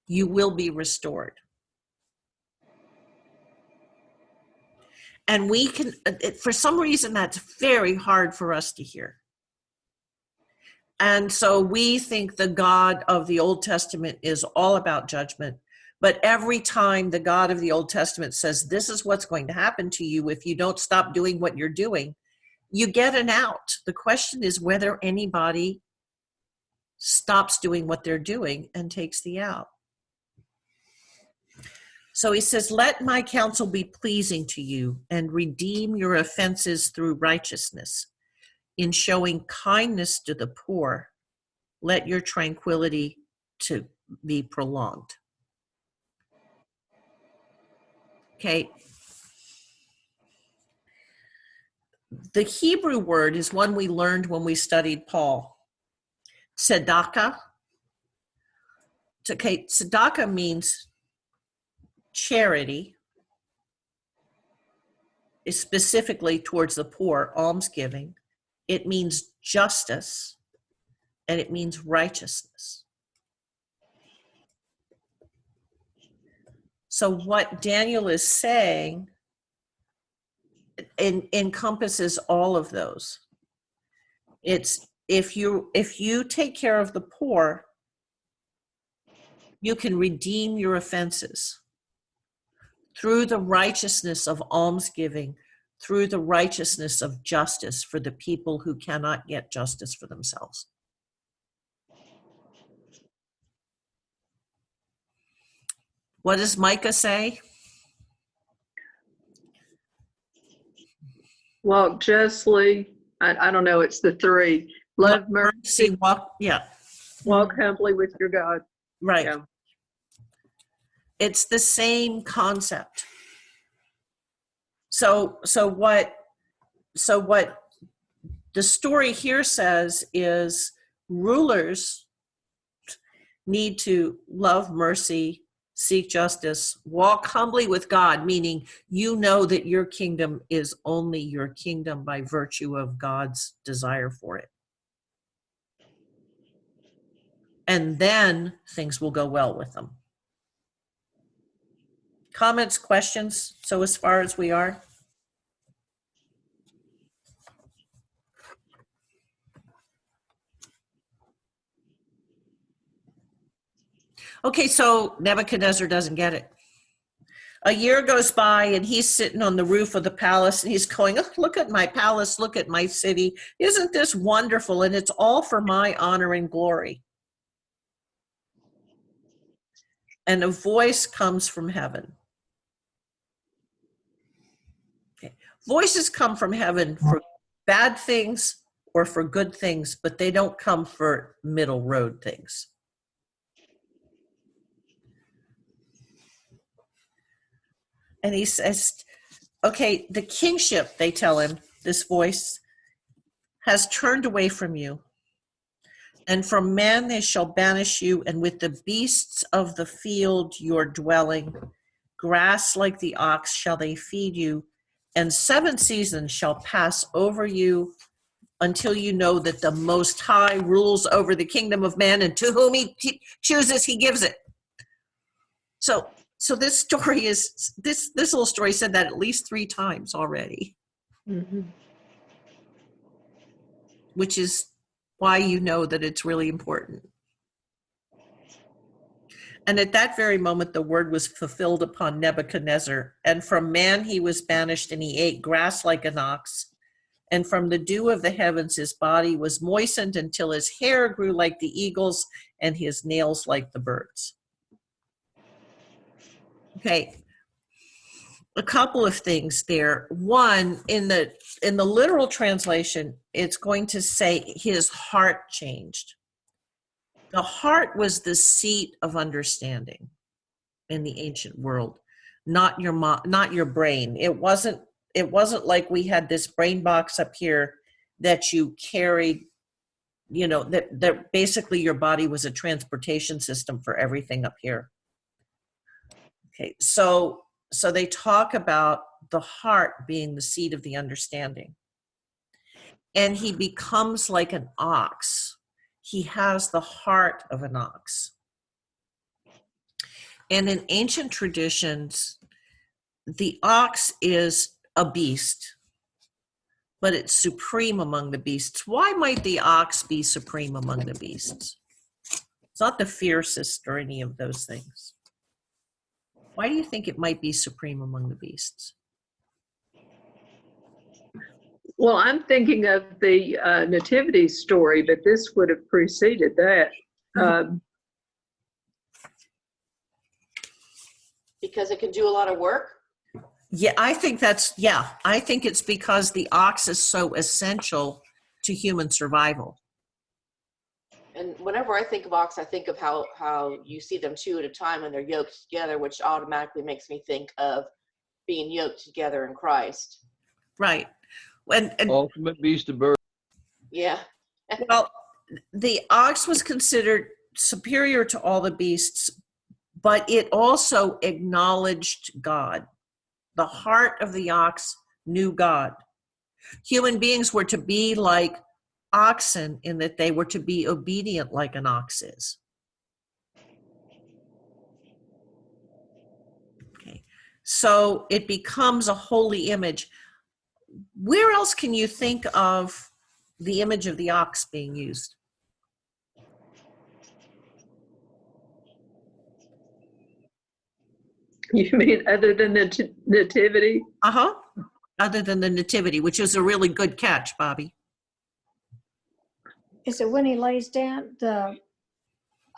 you will be restored. And we can, for some reason, that's very hard for us to hear. And so we think the God of the Old Testament is all about judgment. But every time the God of the Old Testament says, this is what's going to happen to you if you don't stop doing what you're doing, you get an out. The question is whether anybody stops doing what they're doing and takes the out. So he says, let my counsel be pleasing to you and redeem your offenses through righteousness. In showing kindness to the poor, let your tranquility to be prolonged. Okay. The Hebrew word is one we learned when we studied Paul. Tzedakah. Okay, tzedakah means charity, is specifically towards the poor, almsgiving. It means justice, and it means righteousness. So what Daniel is saying encompasses all of those. It's if you take care of the poor, you can redeem your offenses through the righteousness of almsgiving, through the righteousness of justice for the people who cannot get justice for themselves. What does Micah say?
Walk justly. I don't know. It's the three. Love mercy.
Walk, yeah.
Walk humbly with your God.
Right.
Yeah.
It's the same concept. So what the story here says is rulers need to love mercy, seek justice, walk humbly with God, meaning you know that your kingdom is only your kingdom by virtue of God's desire for it. And then things will go well with them. Comments, questions? So as far as we are? Okay, so Nebuchadnezzar doesn't get it. A year goes by and he's sitting on the roof of the palace and he's going, oh, look at my palace, look at my city. Isn't this wonderful? And it's all for my honor and glory. And a voice comes from heaven. Okay. Voices come from heaven for bad things or for good things, but they don't come for middle road things. And he says, okay, the kingship, they tell him, this voice, has turned away from you. And from man they shall banish you, and with the beasts of the field your dwelling. Grass like the ox shall they feed you, and 7 seasons shall pass over you until you know that the Most High rules over the kingdom of man, and to whom he chooses, he gives it. So this story is, this little story said that at least 3 times already.
Mm-hmm.
Which is why you know that it's really important. And at that very moment, the word was fulfilled upon Nebuchadnezzar. And from man he was banished, and he ate grass like an ox. And from the dew of the heavens his body was moistened until his hair grew like the eagle's and his nails like the birds. Okay, a couple of things there. One, in the literal translation, it's going to say his heart changed. The heart was the seat of understanding in the ancient world, not your brain. It wasn't like we had this brain box up here that you carried, you know, that basically your body was a transportation system for everything up here. Okay, so they talk about the heart being the seat of the understanding. And he becomes like an ox. He has the heart of an ox. And in ancient traditions, the ox is a beast, but it's supreme among the beasts. Why might the ox be supreme among the beasts? It's not the fiercest or any of those things. Why do you think it might be supreme among the beasts?
Well, I'm thinking of the nativity story, but this would have preceded that.
Because it can do a lot of work.
Yeah, I think it's because the ox is so essential to human survival.
And whenever I think of ox, I think of how you see them two at a time and they're yoked together, which automatically makes me think of being yoked together in Christ.
Right. And
ultimate beast of burden.
Yeah.
Well, the ox was considered superior to all the beasts, but it also acknowledged God. The heart of the ox knew God. Human beings were to be like oxen in that they were to be obedient like an ox is. Okay. So it becomes a holy image. Where else can you think of the image of the ox being used?
You mean other than the nativity?
Uh-huh. Other than the nativity, which is a really good catch, Bobby.
Is it when he lays down, the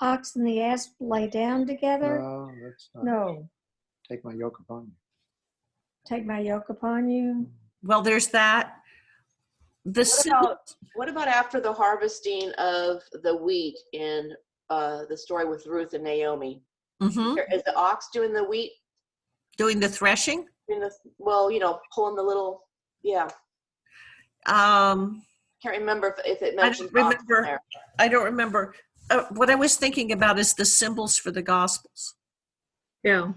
ox and the ass lay down together?
No, that's not.
No.
Take my yoke upon you.
Take my yoke upon you.
Well, there's that.
What about after the harvesting of the wheat in the story with Ruth and Naomi?
Mm-hmm.
Is the ox doing the wheat?
Doing the threshing?
Pulling the little, yeah. Can't remember if it mentioned ox in there.
I don't remember. What I was thinking about is the symbols for the Gospels.
Yeah.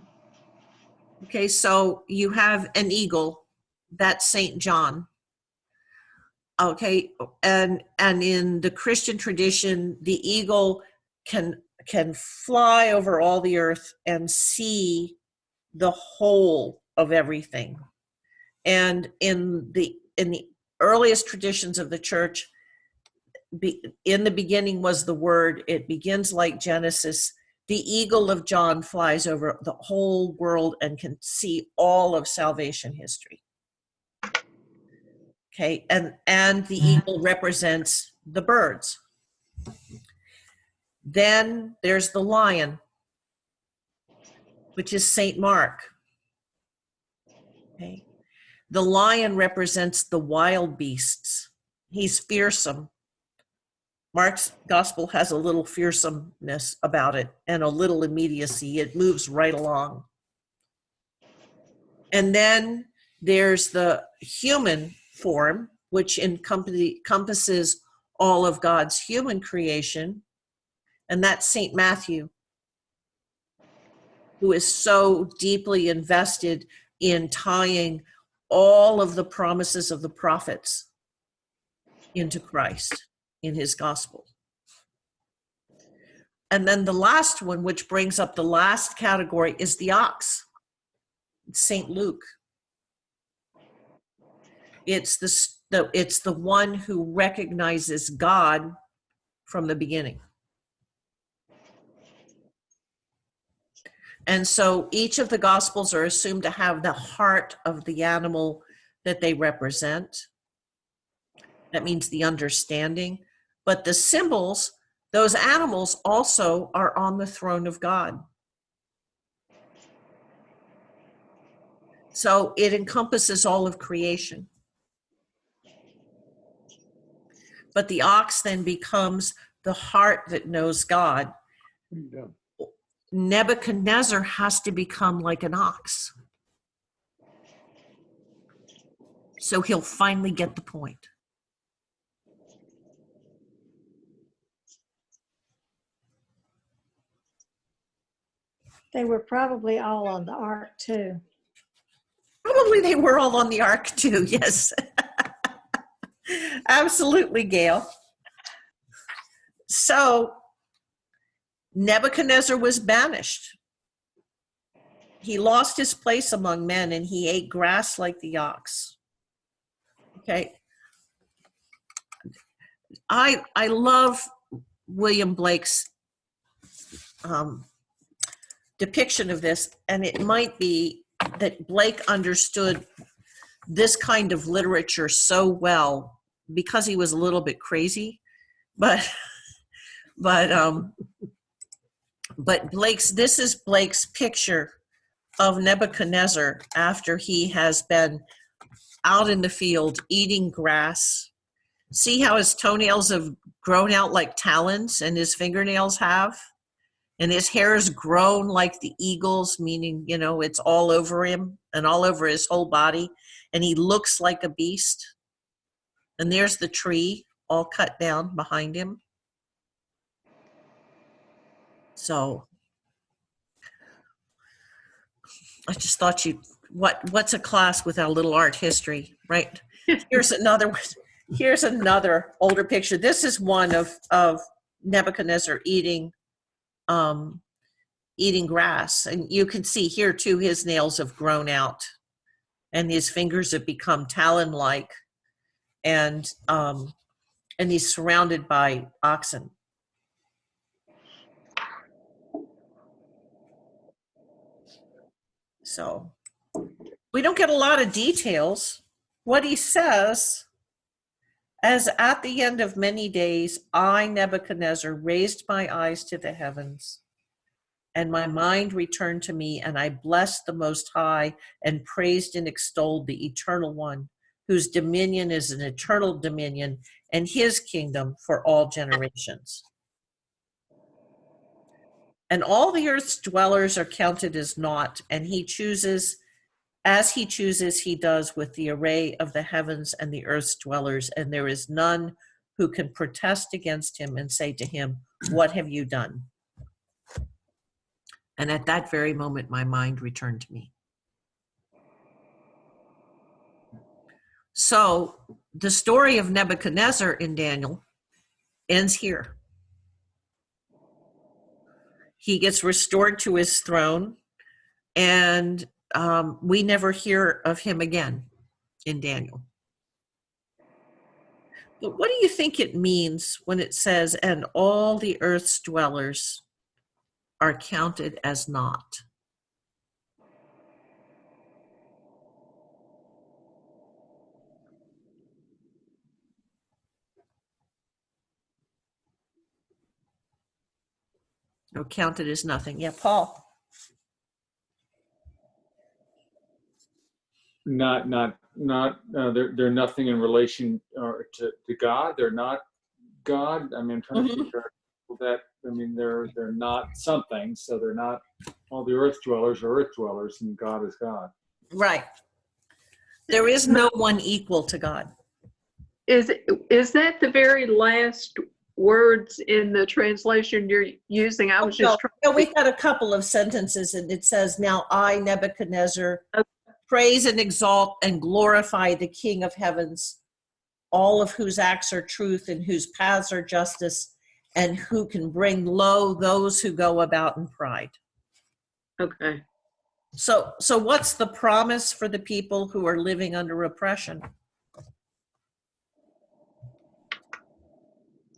Okay, so you have an eagle, that's Saint John. Okay, and in the Christian tradition, the eagle can fly over all the earth and see the whole of everything. And in the earliest traditions of the church, in the beginning was the Word. It begins like Genesis. The eagle of John flies over the whole world and can see all of salvation history. Okay, and the eagle represents the birds. Then there's the lion, which is Saint Mark. Okay, the lion represents the wild beasts. He's fearsome. Mark's gospel has a little fearsomeness about it and a little immediacy. It moves right along. And then there's the human form, which encompasses all of God's human creation. And that's St. Matthew, who is so deeply invested in tying all of the promises of the prophets into Christ in his gospel. And then the last one, which brings up the last category, is the ox, St. Luke. It's the one who recognizes God from the beginning. And so each of the gospels are assumed to have the heart of the animal that they represent. That means the understanding. But the symbols, those animals also are on the throne of God. So it encompasses all of creation. But the ox then becomes the heart that knows God. Nebuchadnezzar has to become like an ox. So he'll finally get the point.
They were probably all on the ark too.
Probably they were all on the ark too, yes. Absolutely, Gail. So Nebuchadnezzar was banished. He lost his place among men and he ate grass like the ox. Okay. I love William Blake's depiction of this, and it might be that Blake understood this kind of literature so well because he was a little bit crazy, but this is Blake's picture of Nebuchadnezzar after he has been out in the field eating grass. See how his toenails have grown out like talons and his fingernails have? And his hair is grown like the eagle's, meaning, you know, it's all over him and all over his whole body. And he looks like a beast. And there's the tree all cut down behind him. So I just thought what's a class without a little art history, right? Here's another one. Here's another older picture. This is one of Nebuchadnezzar eating grass. And you can see here too, his nails have grown out and his fingers have become talon-like, and he's surrounded by oxen. So we don't get a lot of details. What he says, as at the end of many days, I, Nebuchadnezzar, raised my eyes to the heavens, and my mind returned to me, and I blessed the Most High and praised and extolled the Eternal One, whose dominion is an eternal dominion, and his kingdom for all generations. And all the earth's dwellers are counted as naught, and he chooses, as he chooses, he does with the array of the heavens and the earth's dwellers, and there is none who can protest against him and say to him, what have you done? And at that very moment, my mind returned to me. So the story of Nebuchadnezzar in Daniel ends here. He gets restored to his throne, and we never hear of him again in Daniel. But what do you think it means when it says, and all the earth's dwellers are counted as naught? Or counted as nothing. Yeah, Paul.
They're nothing in relation to God. They're not God. I mean, I'm trying to figure out that. I mean, they're not something. So they're not. All the earth dwellers are earth dwellers, and God is God.
Right. There is no one equal to God.
Is that the very last words in the translation you're using? I was just trying.
No, we've got a couple of sentences, and it says, now I, Nebuchadnezzar, praise and exalt and glorify the King of heavens, all of whose acts are truth and whose paths are justice, and who can bring low those who go about in pride.
Okay.
So what's the promise for the people who are living under oppression?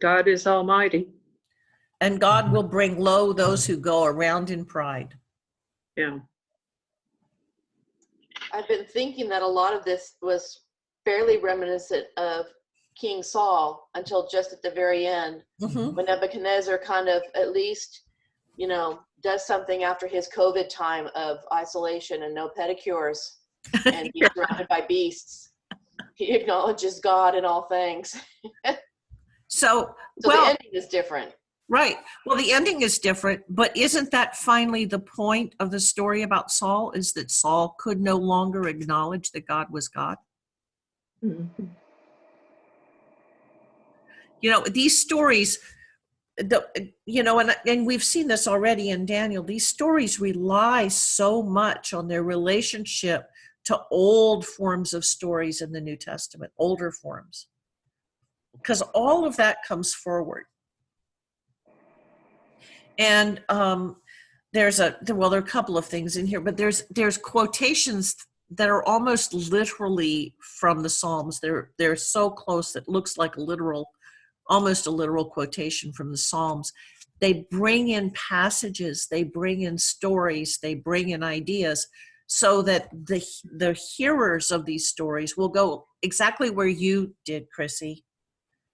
God is almighty.
And God will bring low those who go around in pride.
Yeah.
I've been thinking that a lot of this was fairly reminiscent of King Saul until just at the very end,
Mhm.
when Nebuchadnezzar kind of at least, you know, does something after his COVID time of isolation and no pedicures and being surrounded by beasts. He acknowledges God in all things.
So,
So the
well,
ending is different.
right. Well, the ending is different, but isn't that finally the point of the story about Saul, is that Saul could no longer acknowledge that God was God?
Mhm.
You know, these stories, and we've seen this already in Daniel, these stories rely so much on their relationship to old forms of stories in the New Testament, older forms, because all of that comes forward. And there are a couple of things in here, but there's quotations that are almost literally from the Psalms. They're so close that it looks like almost a literal quotation from the Psalms. They bring in passages, they bring in stories, they bring in ideas, so that the hearers of these stories will go exactly where you did, Chrissy.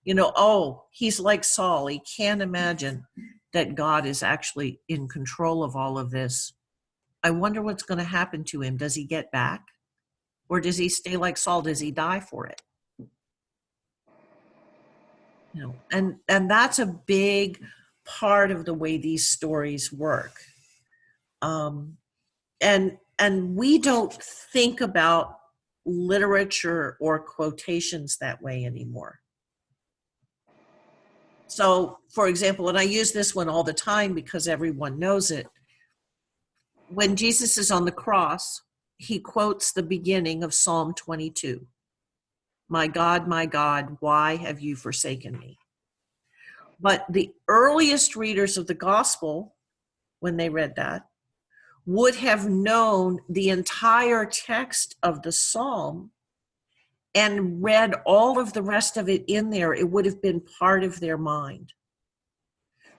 You know, oh, he's like Saul. He can't imagine that God is actually in control of all of this. I wonder what's going to happen to him. Does he get back? Or does he stay like Saul? Does he die for it? You know, and that's a big part of the way these stories work. And we don't think about literature or quotations that way anymore. So, for example, and I use this one all the time because everyone knows it. When Jesus is on the cross, he quotes the beginning of Psalm 22. My God, why have you forsaken me? But the earliest readers of the gospel, when they read that, would have known the entire text of the psalm and read all of the rest of it in there. It would have been part of their mind.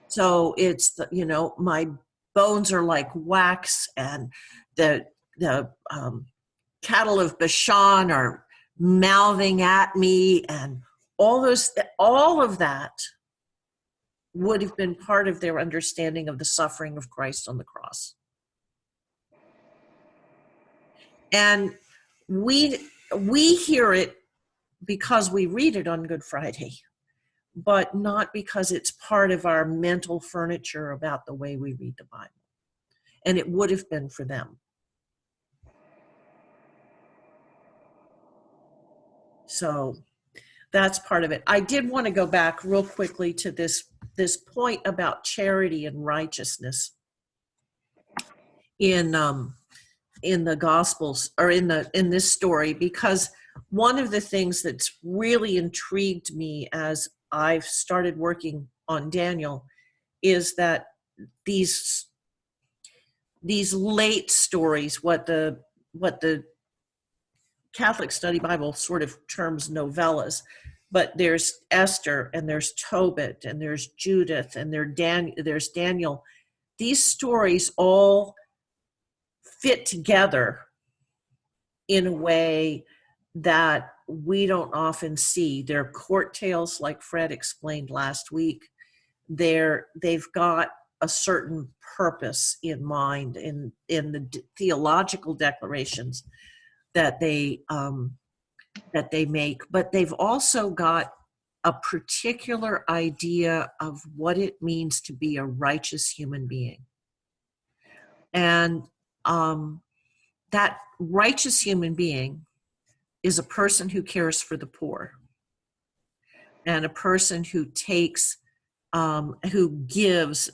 So it's, my bones are like wax, and the cattle of Bashan are mouthing at me, and all of that would have been part of their understanding of the suffering of Christ on the cross. And we hear it because we read it on Good Friday, but not because it's part of our mental furniture about the way we read the Bible. And it would have been for them. So that's part of it. I did want to go back real quickly to this point about charity and righteousness in the Gospels, or in this story, because one of the things that's really intrigued me as I've started working on Daniel is that these late stories, what the Catholic Study Bible sort of terms novellas, but there's Esther, and there's Tobit, and there's Judith, and there's Daniel. These stories all fit together in a way that we don't often see. They're court tales, like Fred explained last week. They've got a certain purpose in mind in the theological declarations that they make, but they've also got a particular idea of what it means to be a righteous human being. And that righteous human being is a person who cares for the poor, and a person who takes, who gives,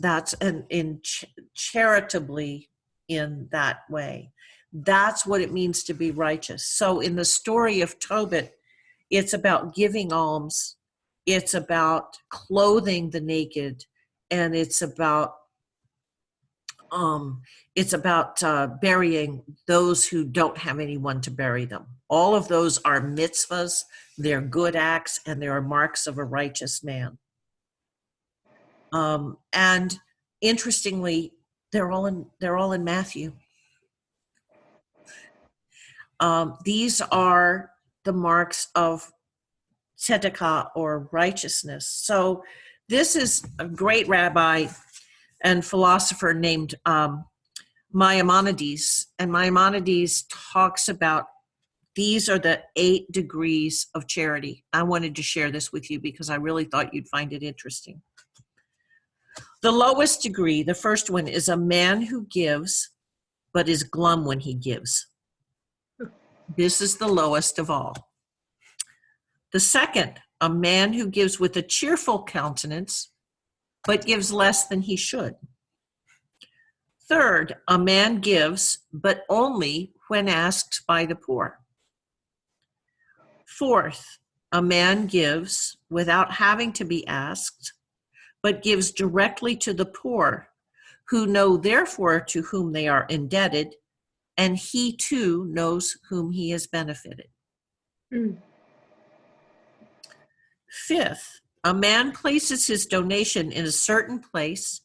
charitably in that way. That's what it means to be righteous. So in the story of Tobit, it's about giving alms, it's about clothing the naked, and it's about burying those who don't have anyone to bury them. All of those are mitzvahs, they're good acts, and they are marks of a righteous man. And interestingly, they're all in Matthew. These are the marks of tzedakah, or righteousness. So this is a great rabbi and philosopher named Maimonides. And Maimonides talks about these are the 8 degrees of charity. I wanted to share this with you because I really thought you'd find it interesting. The lowest degree, the first one, is a man who gives but is glum when he gives. This is the lowest of all. The second, a man who gives with a cheerful countenance but gives less than he should. Third, a man gives but only when asked by the poor. Fourth, a man gives without having to be asked, but gives directly to the poor, who know therefore to whom they are indebted, and he too knows whom he has benefited. Fifth, a man places his donation in a certain place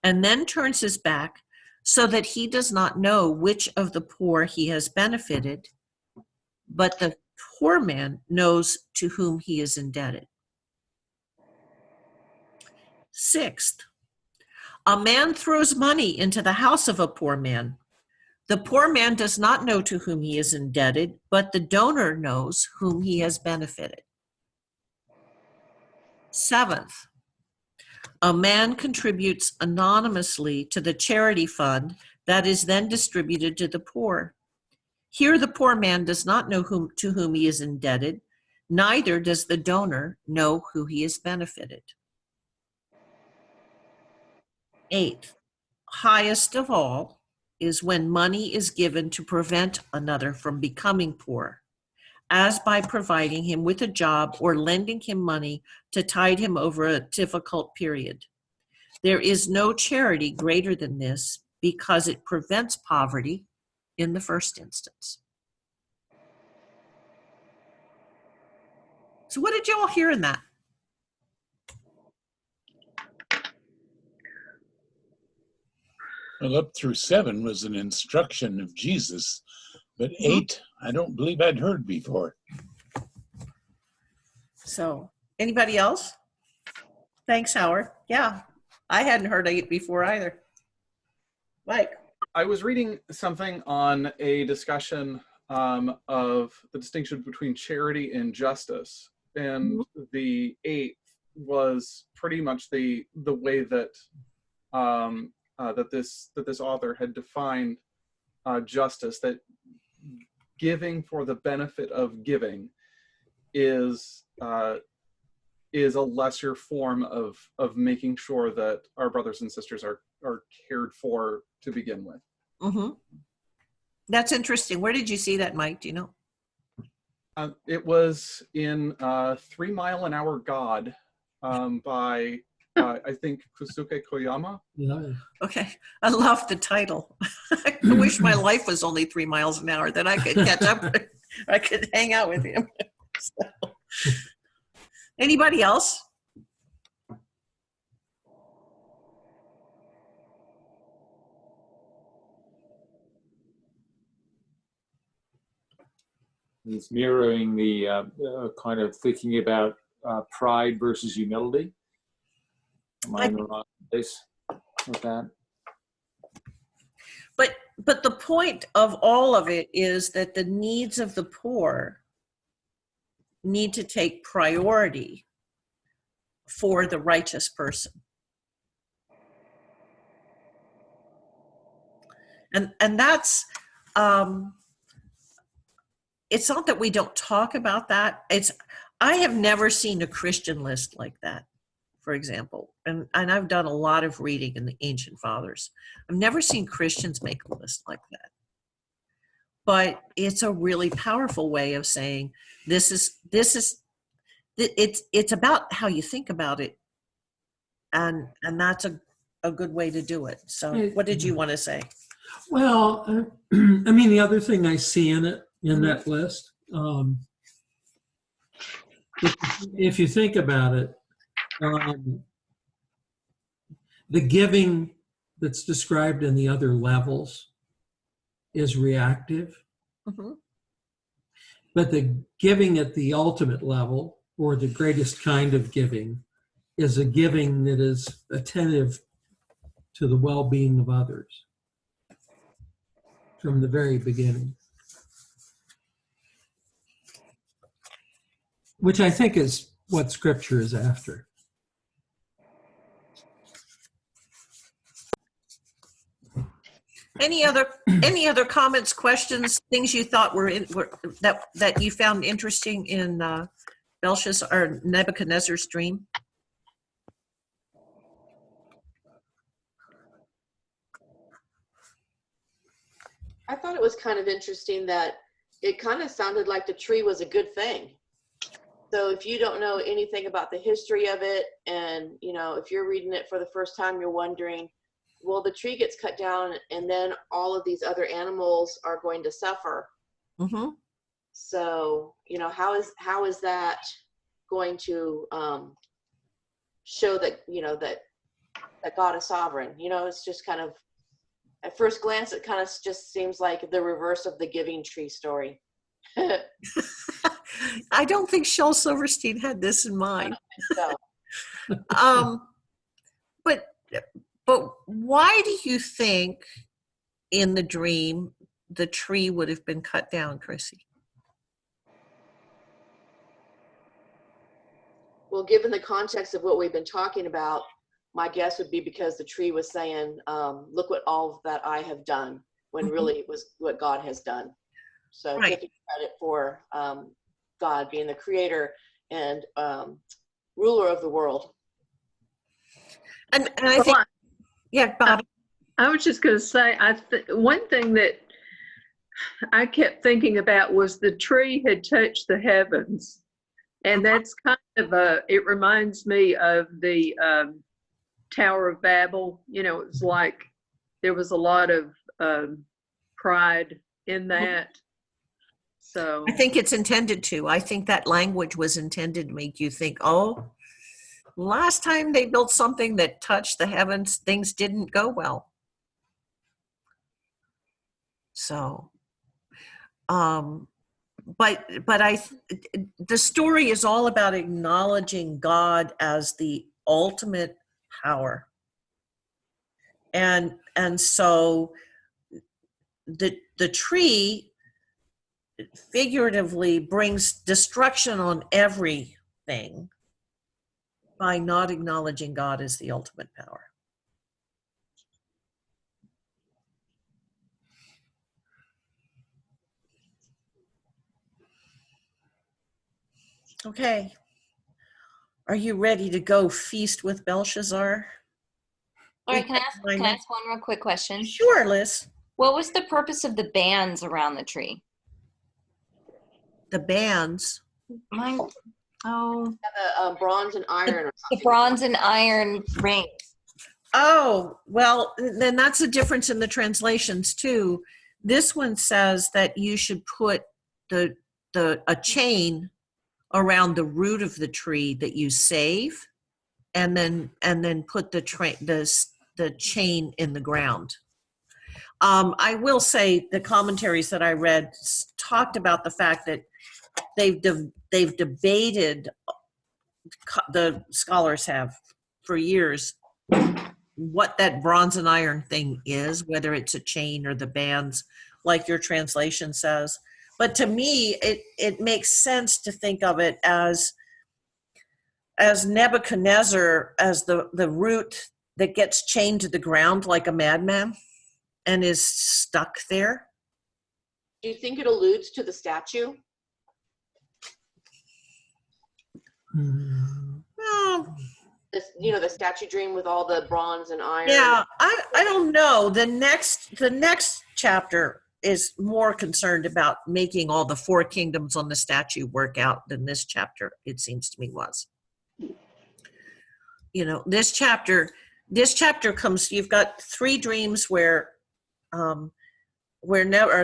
and then turns his back so that he does not know which of the poor he has benefited, but the poor man knows to whom he is indebted. Sixth, a man throws money into the house of a poor man. The poor man does not know to whom he is indebted, but the donor knows whom he has benefited. Seventh, a man contributes anonymously to the charity fund that is then distributed to the poor. Here the poor man does not know to whom he is indebted, neither does the donor know who he has benefited. Eighth, highest of all is when money is given to prevent another from becoming poor, as by providing him with a job or lending him money to tide him over a difficult period. There is no charity greater than this because it prevents poverty in the first instance. So what did you all hear in that?
Well, up through 7 was an instruction of Jesus, but 8, I don't believe I'd heard before.
So anybody else? Thanks, Howard. Yeah, I hadn't heard 8 before either. Mike.
I was reading something on a discussion of the distinction between charity and justice, and the 8th was pretty much the way that that this author had defined justice. That giving for the benefit of giving is a lesser form of making sure that our brothers and sisters are cared for to begin with.
Mm-hmm. That's interesting. Where did you see that, Mike? Do you know?
It was in 3 Mile an Hour God by I think Kosuke Koyama.
Yeah.
Okay, I love the title. I wish my life was only 3 miles an hour, that I could catch up. I could hang out with him. So. Anybody else?
It's mirroring the kind of thinking about pride versus humility. Am I in the wrong place with that?
But the point of all of it is that the needs of the poor need to take priority for the righteous person. And that's, it's not that we don't talk about that. I have never seen a Christian list like that, for example. And I've done a lot of reading in the ancient fathers. I've never seen Christians make a list like that. But it's a really powerful way of saying it's about how you think about it. And that's a good way to do it. So what did you want to say?
Well, I mean, the other thing I see in that list, if you think about it, the giving that's described in the other levels is reactive.
Mm-hmm.
But the giving at the ultimate level, or the greatest kind of giving, is a giving that is attentive to the well-being of others from the very beginning. Which I think is what Scripture is after.
Any other comments, questions, things you thought were that you found interesting in Belshazzar or Nebuchadnezzar's dream?
I thought it was kind of interesting that it kind of sounded like the tree was a good thing. So if you don't know anything about the history of it, and if you're reading it for the first time, you're wondering, well, the tree gets cut down and then all of these other animals are going to suffer.
Mm-hmm.
So, how is that going to show that, that God is sovereign? It's just kind of, at first glance, it kind of just seems like the reverse of the giving tree story.
I don't think Shel Silverstein had this in mind.
So,
But why do you think in the dream the tree would have been cut down, Chrissy?
well, given the context of what we've been talking about, my guess would be because the tree was saying, look what all that I have done, when really it was what God has done. So
Right.
taking credit for God being the creator and ruler of the world.
And I think, yeah, Bob.
I was just going to say, one thing that I kept thinking about was the tree had touched the heavens. And that's kind of it reminds me of the Tower of Babel. It was like there was a lot of pride in that. So
I think it's intended to. I think that language was intended to make you think, oh, last time they built something that touched the heavens, things didn't go well. So, but the story is all about acknowledging God as the ultimate power. And so the tree figuratively brings destruction on everything by not acknowledging God as the ultimate power. Okay. Are you ready to go feast with Belshazzar?
All right, can I ask one real quick question?
Sure, Liz.
What was the purpose of the bands around the tree?
The bands.
Mine, oh,
The bronze and iron or
the
something.
bronze and iron rings.
Oh, well, then that's a difference in the translations too. This one says that you should put a chain around the root of the tree that you save, and then put the chain in the ground. I will say the commentaries that I read talked about the fact that they've debated, the scholars have for years, what that bronze and iron thing is, whether it's a chain or the bands, like your translation says. But to me, it makes sense to think of it as Nebuchadnezzar as the root that gets chained to the ground like a madman and is stuck there.
Do you think it alludes to the statue?
Well,
The statue dream with all the bronze and iron.
yeah, I don't know. The next chapter is more concerned about making all the four kingdoms on the statue work out than this chapter, it seems to me, was. This chapter comes, you've got three dreams where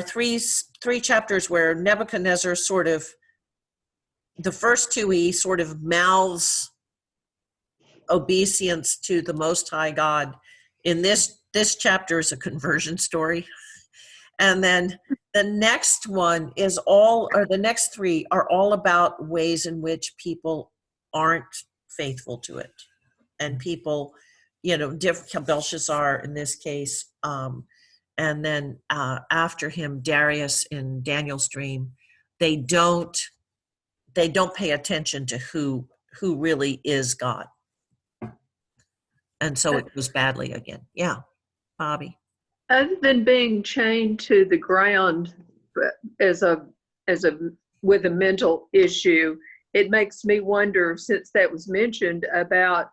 three chapters where Nebuchadnezzar sort of, the first two, he sort of mouths obeisance to the Most High God. In this chapter is a conversion story. And then the next one is all, or the next three are all about ways in which people aren't faithful to it. And people, Belshazzar in this case, and then after him, Darius in Daniel's dream, they don't pay attention to who really is God. And so it goes badly again. Yeah, Bobby.
Other than being chained to the ground with a mental issue, it makes me wonder, since that was mentioned, about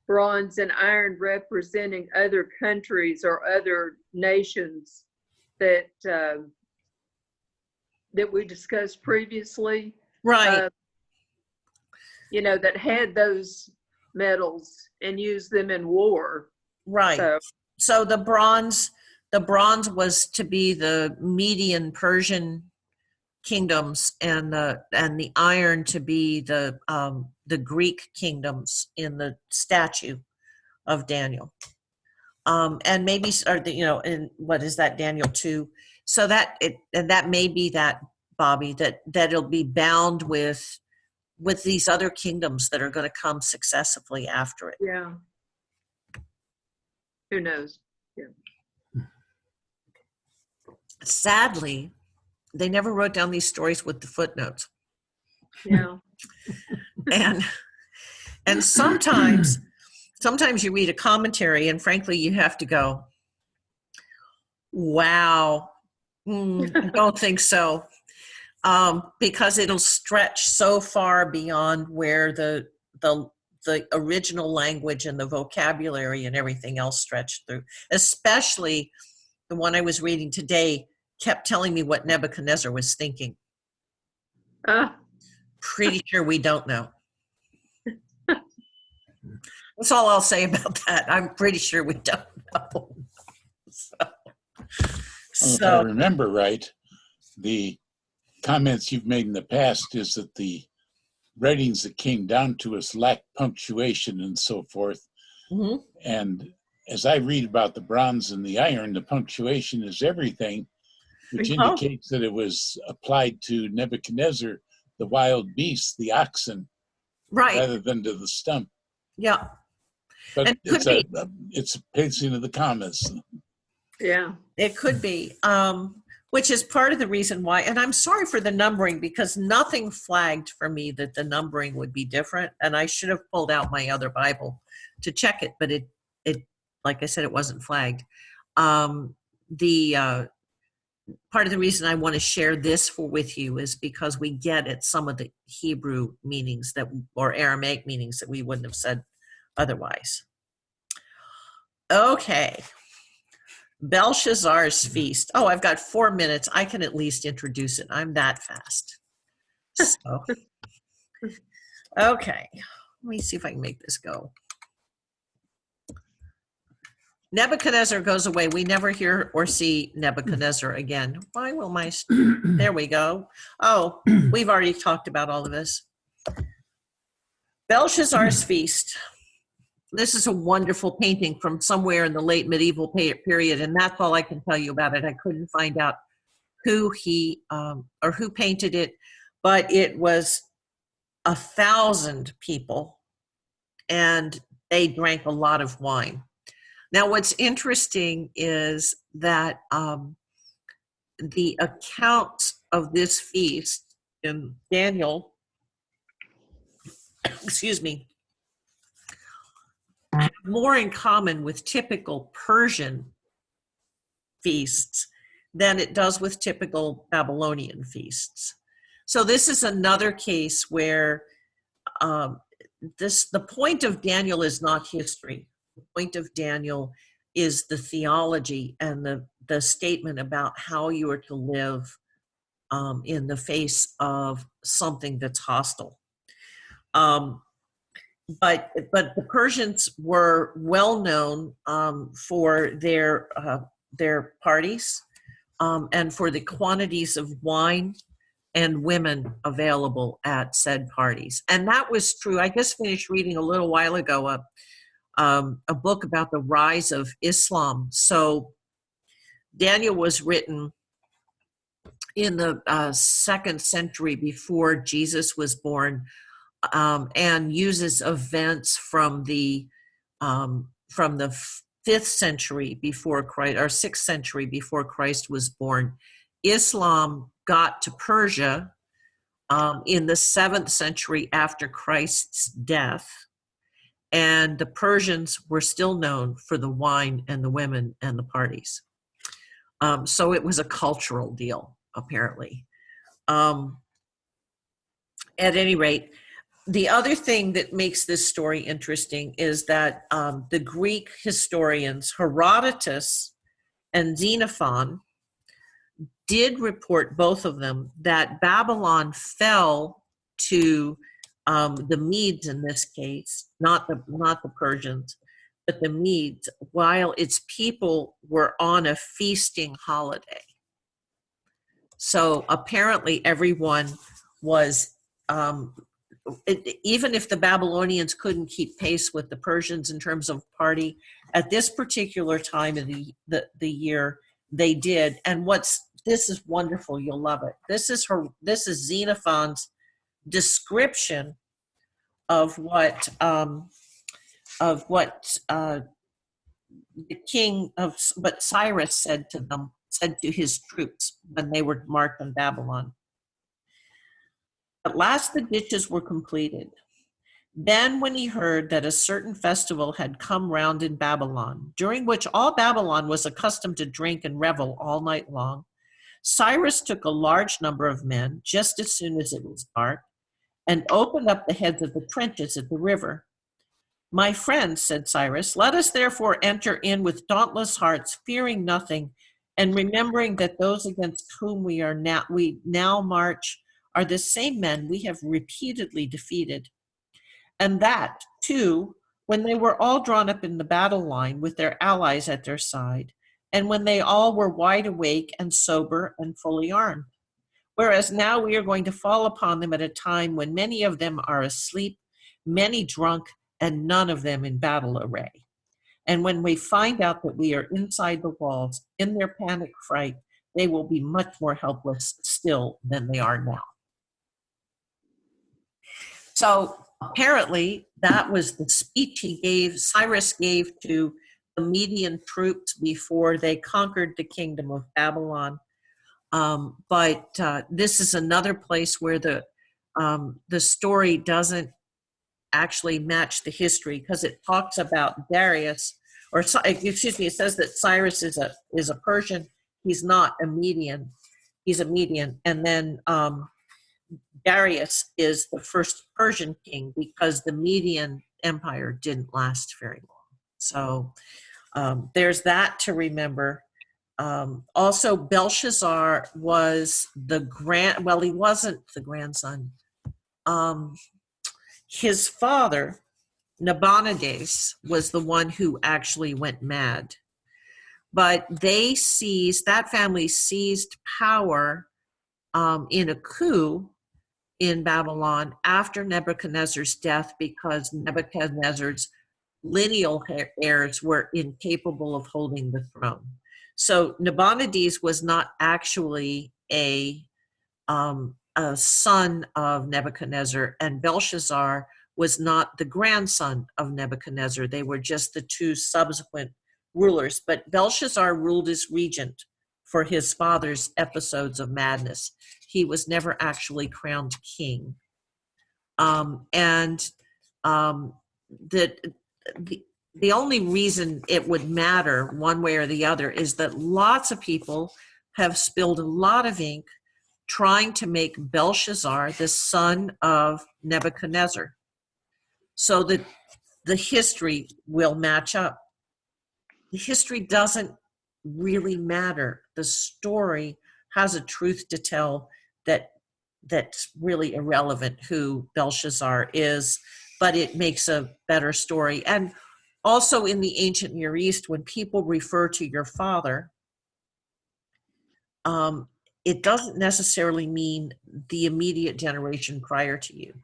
bronze and iron representing other countries or other nations that we discussed previously.
Right.
That had those metals and used them in war.
Right. So the bronze was to be the Median Persian kingdoms, and the iron to be the Greek kingdoms in the statue of Daniel. And maybe, in what is that, Daniel 2? So that may be that, Bobby, that it'll be bound with these other kingdoms that are going to come successively after it.
Yeah. Who knows? Yeah.
Sadly, they never wrote down these stories with the footnotes.
Yeah.
and sometimes you read a commentary, and frankly, you have to go, wow, I don't think so. Because it'll stretch so far beyond where the original language and the vocabulary and everything else stretched through. Especially the one I was reading today kept telling me what Nebuchadnezzar was thinking. Pretty sure we don't know. That's all I'll say about that. I'm pretty sure we don't know.
If I remember right, the comments you've made in the past is that the writings that came down to us lacked punctuation and so forth.
Mm-hmm.
And as I read about the bronze and the iron, the punctuation is everything, which indicates that it was applied to Nebuchadnezzar, the wild beast, the oxen,
right,
rather than to the stump.
Yeah.
But it's a pacing of the commas.
Yeah.
It could be. Which is part of the reason why, and I'm sorry for the numbering, because nothing flagged for me that the numbering would be different, and I should have pulled out my other Bible to check it, but it like I said, it wasn't flagged. The part of the reason I want to share this with you is because we get at some of the Hebrew meanings or Aramaic meanings that we wouldn't have said otherwise. Okay. Belshazzar's feast. Oh, I've got 4 minutes. I can at least introduce it. I'm that fast. So, okay. Let me see if I can make this go. Nebuchadnezzar goes away. We never hear or see Nebuchadnezzar again. Why will there we go. Oh, we've already talked about all of this. Belshazzar's feast. This is a wonderful painting from somewhere in the late medieval period, and that's all I can tell you about it. I couldn't find out who or who painted it, but it was 1,000 people, and they drank a lot of wine. Now, what's interesting is that the account of this feast in Daniel, excuse me, more in common with typical Persian feasts than it does with typical Babylonian feasts. So this is another case where the point of Daniel is not history. The point of Daniel is the theology and the statement about how you are to live in the face of something that's hostile. But the Persians were well known for their parties and for the quantities of wine and women available at said parties. And that was true. I just finished reading a little while ago a book about the rise of Islam. So Daniel was written in the 2nd century before Jesus was born, and uses events from the 5th century before Christ, or 6th century before Christ was born. Islam got to Persia in the 7th century after Christ's death, and the Persians were still known for the wine and the women and the parties. So it was a cultural deal, apparently. At any rate, the other thing that makes this story interesting is that the Greek historians Herodotus and Xenophon did report, both of them, that Babylon fell to the Medes in this case, not the Persians, but the Medes, while its people were on a feasting holiday. So apparently everyone was, even if the Babylonians couldn't keep pace with the Persians in terms of party, at this particular time of the year, they did. And this is wonderful, you'll love it. This is Xenophon's description of what the king of what Cyrus said to his troops when they were marked on Babylon. At last the ditches were completed. Then when he heard that a certain festival had come round in Babylon, during which all Babylon was accustomed to drink and revel all night long, Cyrus took a large number of men, just as soon as it was dark, and opened up the heads of the trenches at the river. My friends, said Cyrus, let us therefore enter in with dauntless hearts, fearing nothing, and remembering that those against whom we now march are the same men we have repeatedly defeated. And that, too, when they were all drawn up in the battle line with their allies at their side, and when they all were wide awake and sober and fully armed. Whereas now we are going to fall upon them at a time when many of them are asleep, many drunk, and none of them in battle array. And when we find out that we are inside the walls, in their panic fright, they will be much more helpless still than they are now. So apparently that was the speech Cyrus gave to the Median troops before they conquered the kingdom of Babylon. But this is another place where the story doesn't actually match the history, because it talks about Darius, or excuse me, it says that Cyrus is a Persian. He's not a Median. He's a Median. And then Darius is the first Persian king, because the Median Empire didn't last very long. So there's that to remember. Also, Belshazzar was he wasn't the grandson. His father, Nabonidus, was the one who actually went mad. But that family seized power in a coup in Babylon after Nebuchadnezzar's death, because Nebuchadnezzar's lineal heirs were incapable of holding the throne. So Nabonidus was not actually a son of Nebuchadnezzar, and Belshazzar was not the grandson of Nebuchadnezzar. They were just the two subsequent rulers. But Belshazzar ruled as regent for his father's episodes of madness. He was never actually crowned king. The only reason it would matter one way or the other is that lots of people have spilled a lot of ink trying to make Belshazzar the son of Nebuchadnezzar, so that the history will match up. The history doesn't really matter. The story has a truth to tell that's really irrelevant who Belshazzar is, but it makes a better story. And also in the ancient Near East, when people refer to your father, it doesn't necessarily mean the immediate generation prior to you.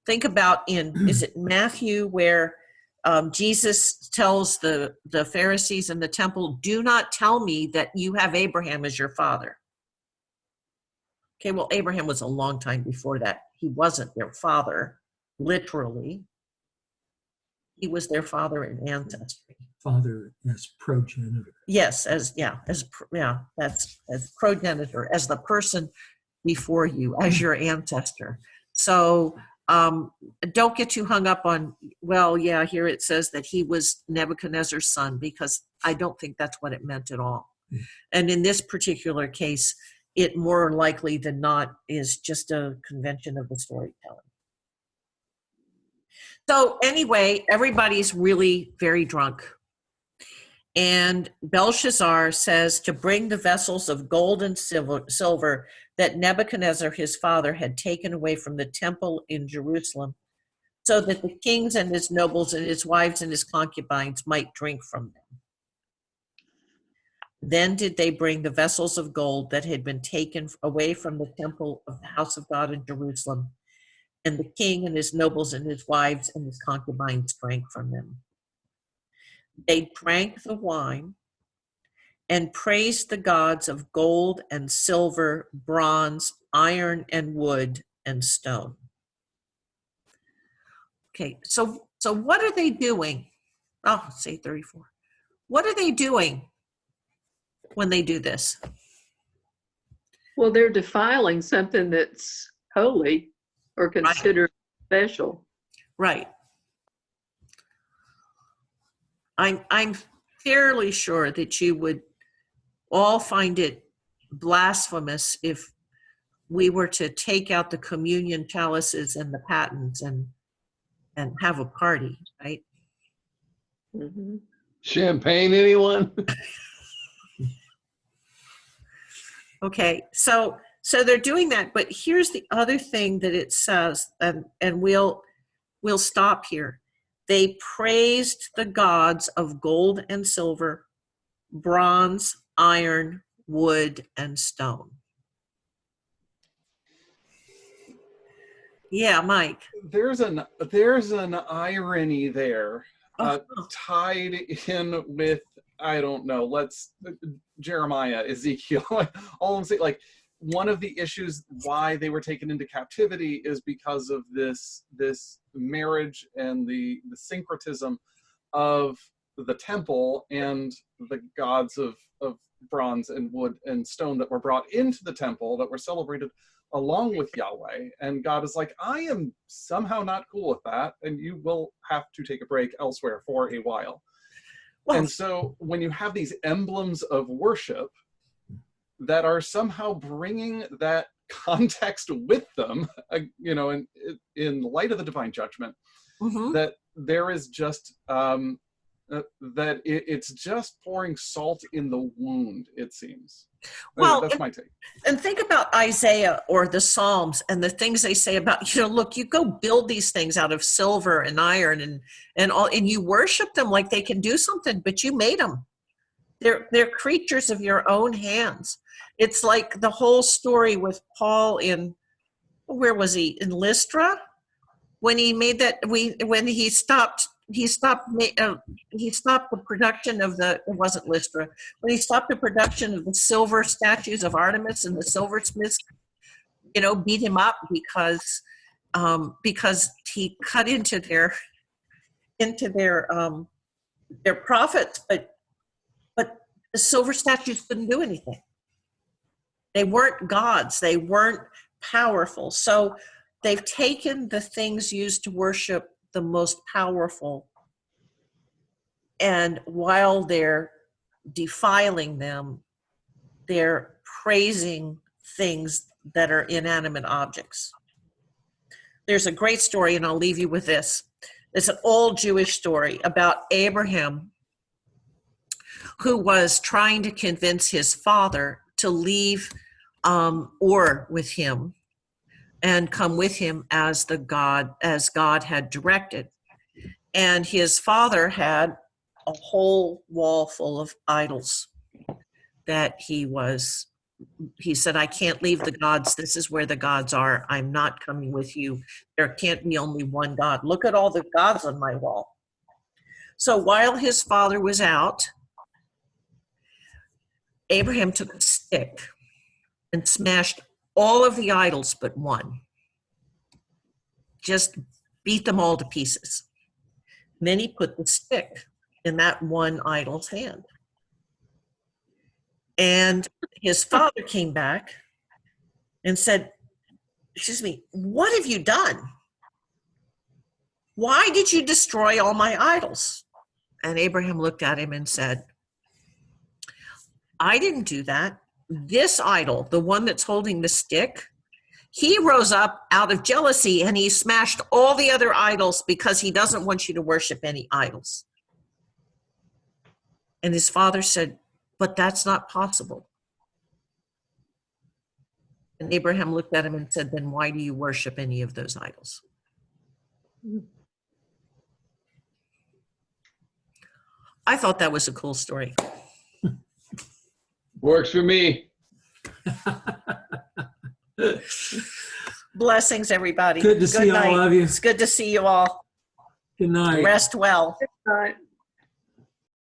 Think about is it Matthew, where Jesus tells the Pharisees in the temple, do not tell me that you have Abraham as your father. Okay, well, Abraham was a long time before that. He wasn't their father, literally. He was their father in ancestry.
Father as progenitor.
Yes, that's as progenitor, as the person before you, as your ancestor. So don't get too hung up on, well, yeah, here it says that he was Nebuchadnezzar's son, because I don't think that's what it meant at all. And in this particular case, it more likely than not is just a convention of the storytelling. So anyway, everybody's really very drunk. And Belshazzar says to bring the vessels of gold and silver that Nebuchadnezzar, his father, had taken away from the temple in Jerusalem, so that the kings and his nobles and his wives and his concubines might drink from them. Then did they bring the vessels of gold that had been taken away from the temple of the house of God in Jerusalem, and the king and his nobles and his wives and his concubines drank from them. They drank the wine and praised the gods of gold and silver, bronze, iron and wood and stone. Okay, so what are they doing? Oh, say 34. What are they doing when they do this?
Well, they're defiling something that's holy or considered special.
Right. I'm fairly sure that you would all find it blasphemous if we were to take out the communion chalices and the patens and have a party, right?
Mm-hmm.
Champagne, anyone?
Okay, so they're doing that, but here's the other thing that it says, and we'll stop here. They praised the gods of gold and silver, bronze, iron, wood, and stone. Yeah, Mike.
There's an irony there, tied in with, I don't know, Jeremiah, Ezekiel, all of them say, like, one of the issues why they were taken into captivity is because of this marriage and the syncretism of the temple and the gods of bronze and wood and stone that were brought into the temple that were celebrated along with Yahweh. And God is like, I am somehow not cool with that, and you will have to take a break elsewhere for a while. Well, and so when you have these emblems of worship that are somehow bringing that context with them, in light of the divine judgment, mm-hmm. that there is just that it's just pouring salt in the wound, it seems. Well, that's my take.
And think about Isaiah or the Psalms and the things they say about, look, you go build these things out of silver and iron and all, and you worship them like they can do something, but you made them. They're creatures of your own hands. It's like the whole story with Paul where was he? In Lystra? When he made that, when he stopped the production of it wasn't Lystra, when he stopped the production of the silver statues of Artemis, and the silversmiths, beat him up because he cut into their profits, but the silver statues couldn't do anything. They weren't gods. They weren't powerful. So they've taken the things used to worship the most powerful, and while they're defiling them, they're praising things that are inanimate objects. There's a great story, and I'll leave you with this. It's an old Jewish story about Abraham, who was trying to convince his father to leave Ur with him and come with him as God had directed. And his father had a whole wall full of idols that he said, I can't leave the gods. This is where the gods are. I'm not coming with you. There can't be only one God. Look at all the gods on my wall. So while his father was out, Abraham took a stick and smashed all of the idols but one. Just beat them all to pieces. And then he put the stick in that one idol's hand. And his father came back and said, excuse me, what have you done? Why did you destroy all my idols? And Abraham looked at him and said, I didn't do that. This idol, the one that's holding the stick, he rose up out of jealousy and he smashed all the other idols because he doesn't want you to worship any idols. And his father said, but that's not possible. And Abraham looked at him and said, then why do you worship any of those idols? I thought that was a cool story.
Works for me.
Blessings, everybody.
Good to see
night.
all of you.
It's good to see you all.
Good night.
Rest well.
Right.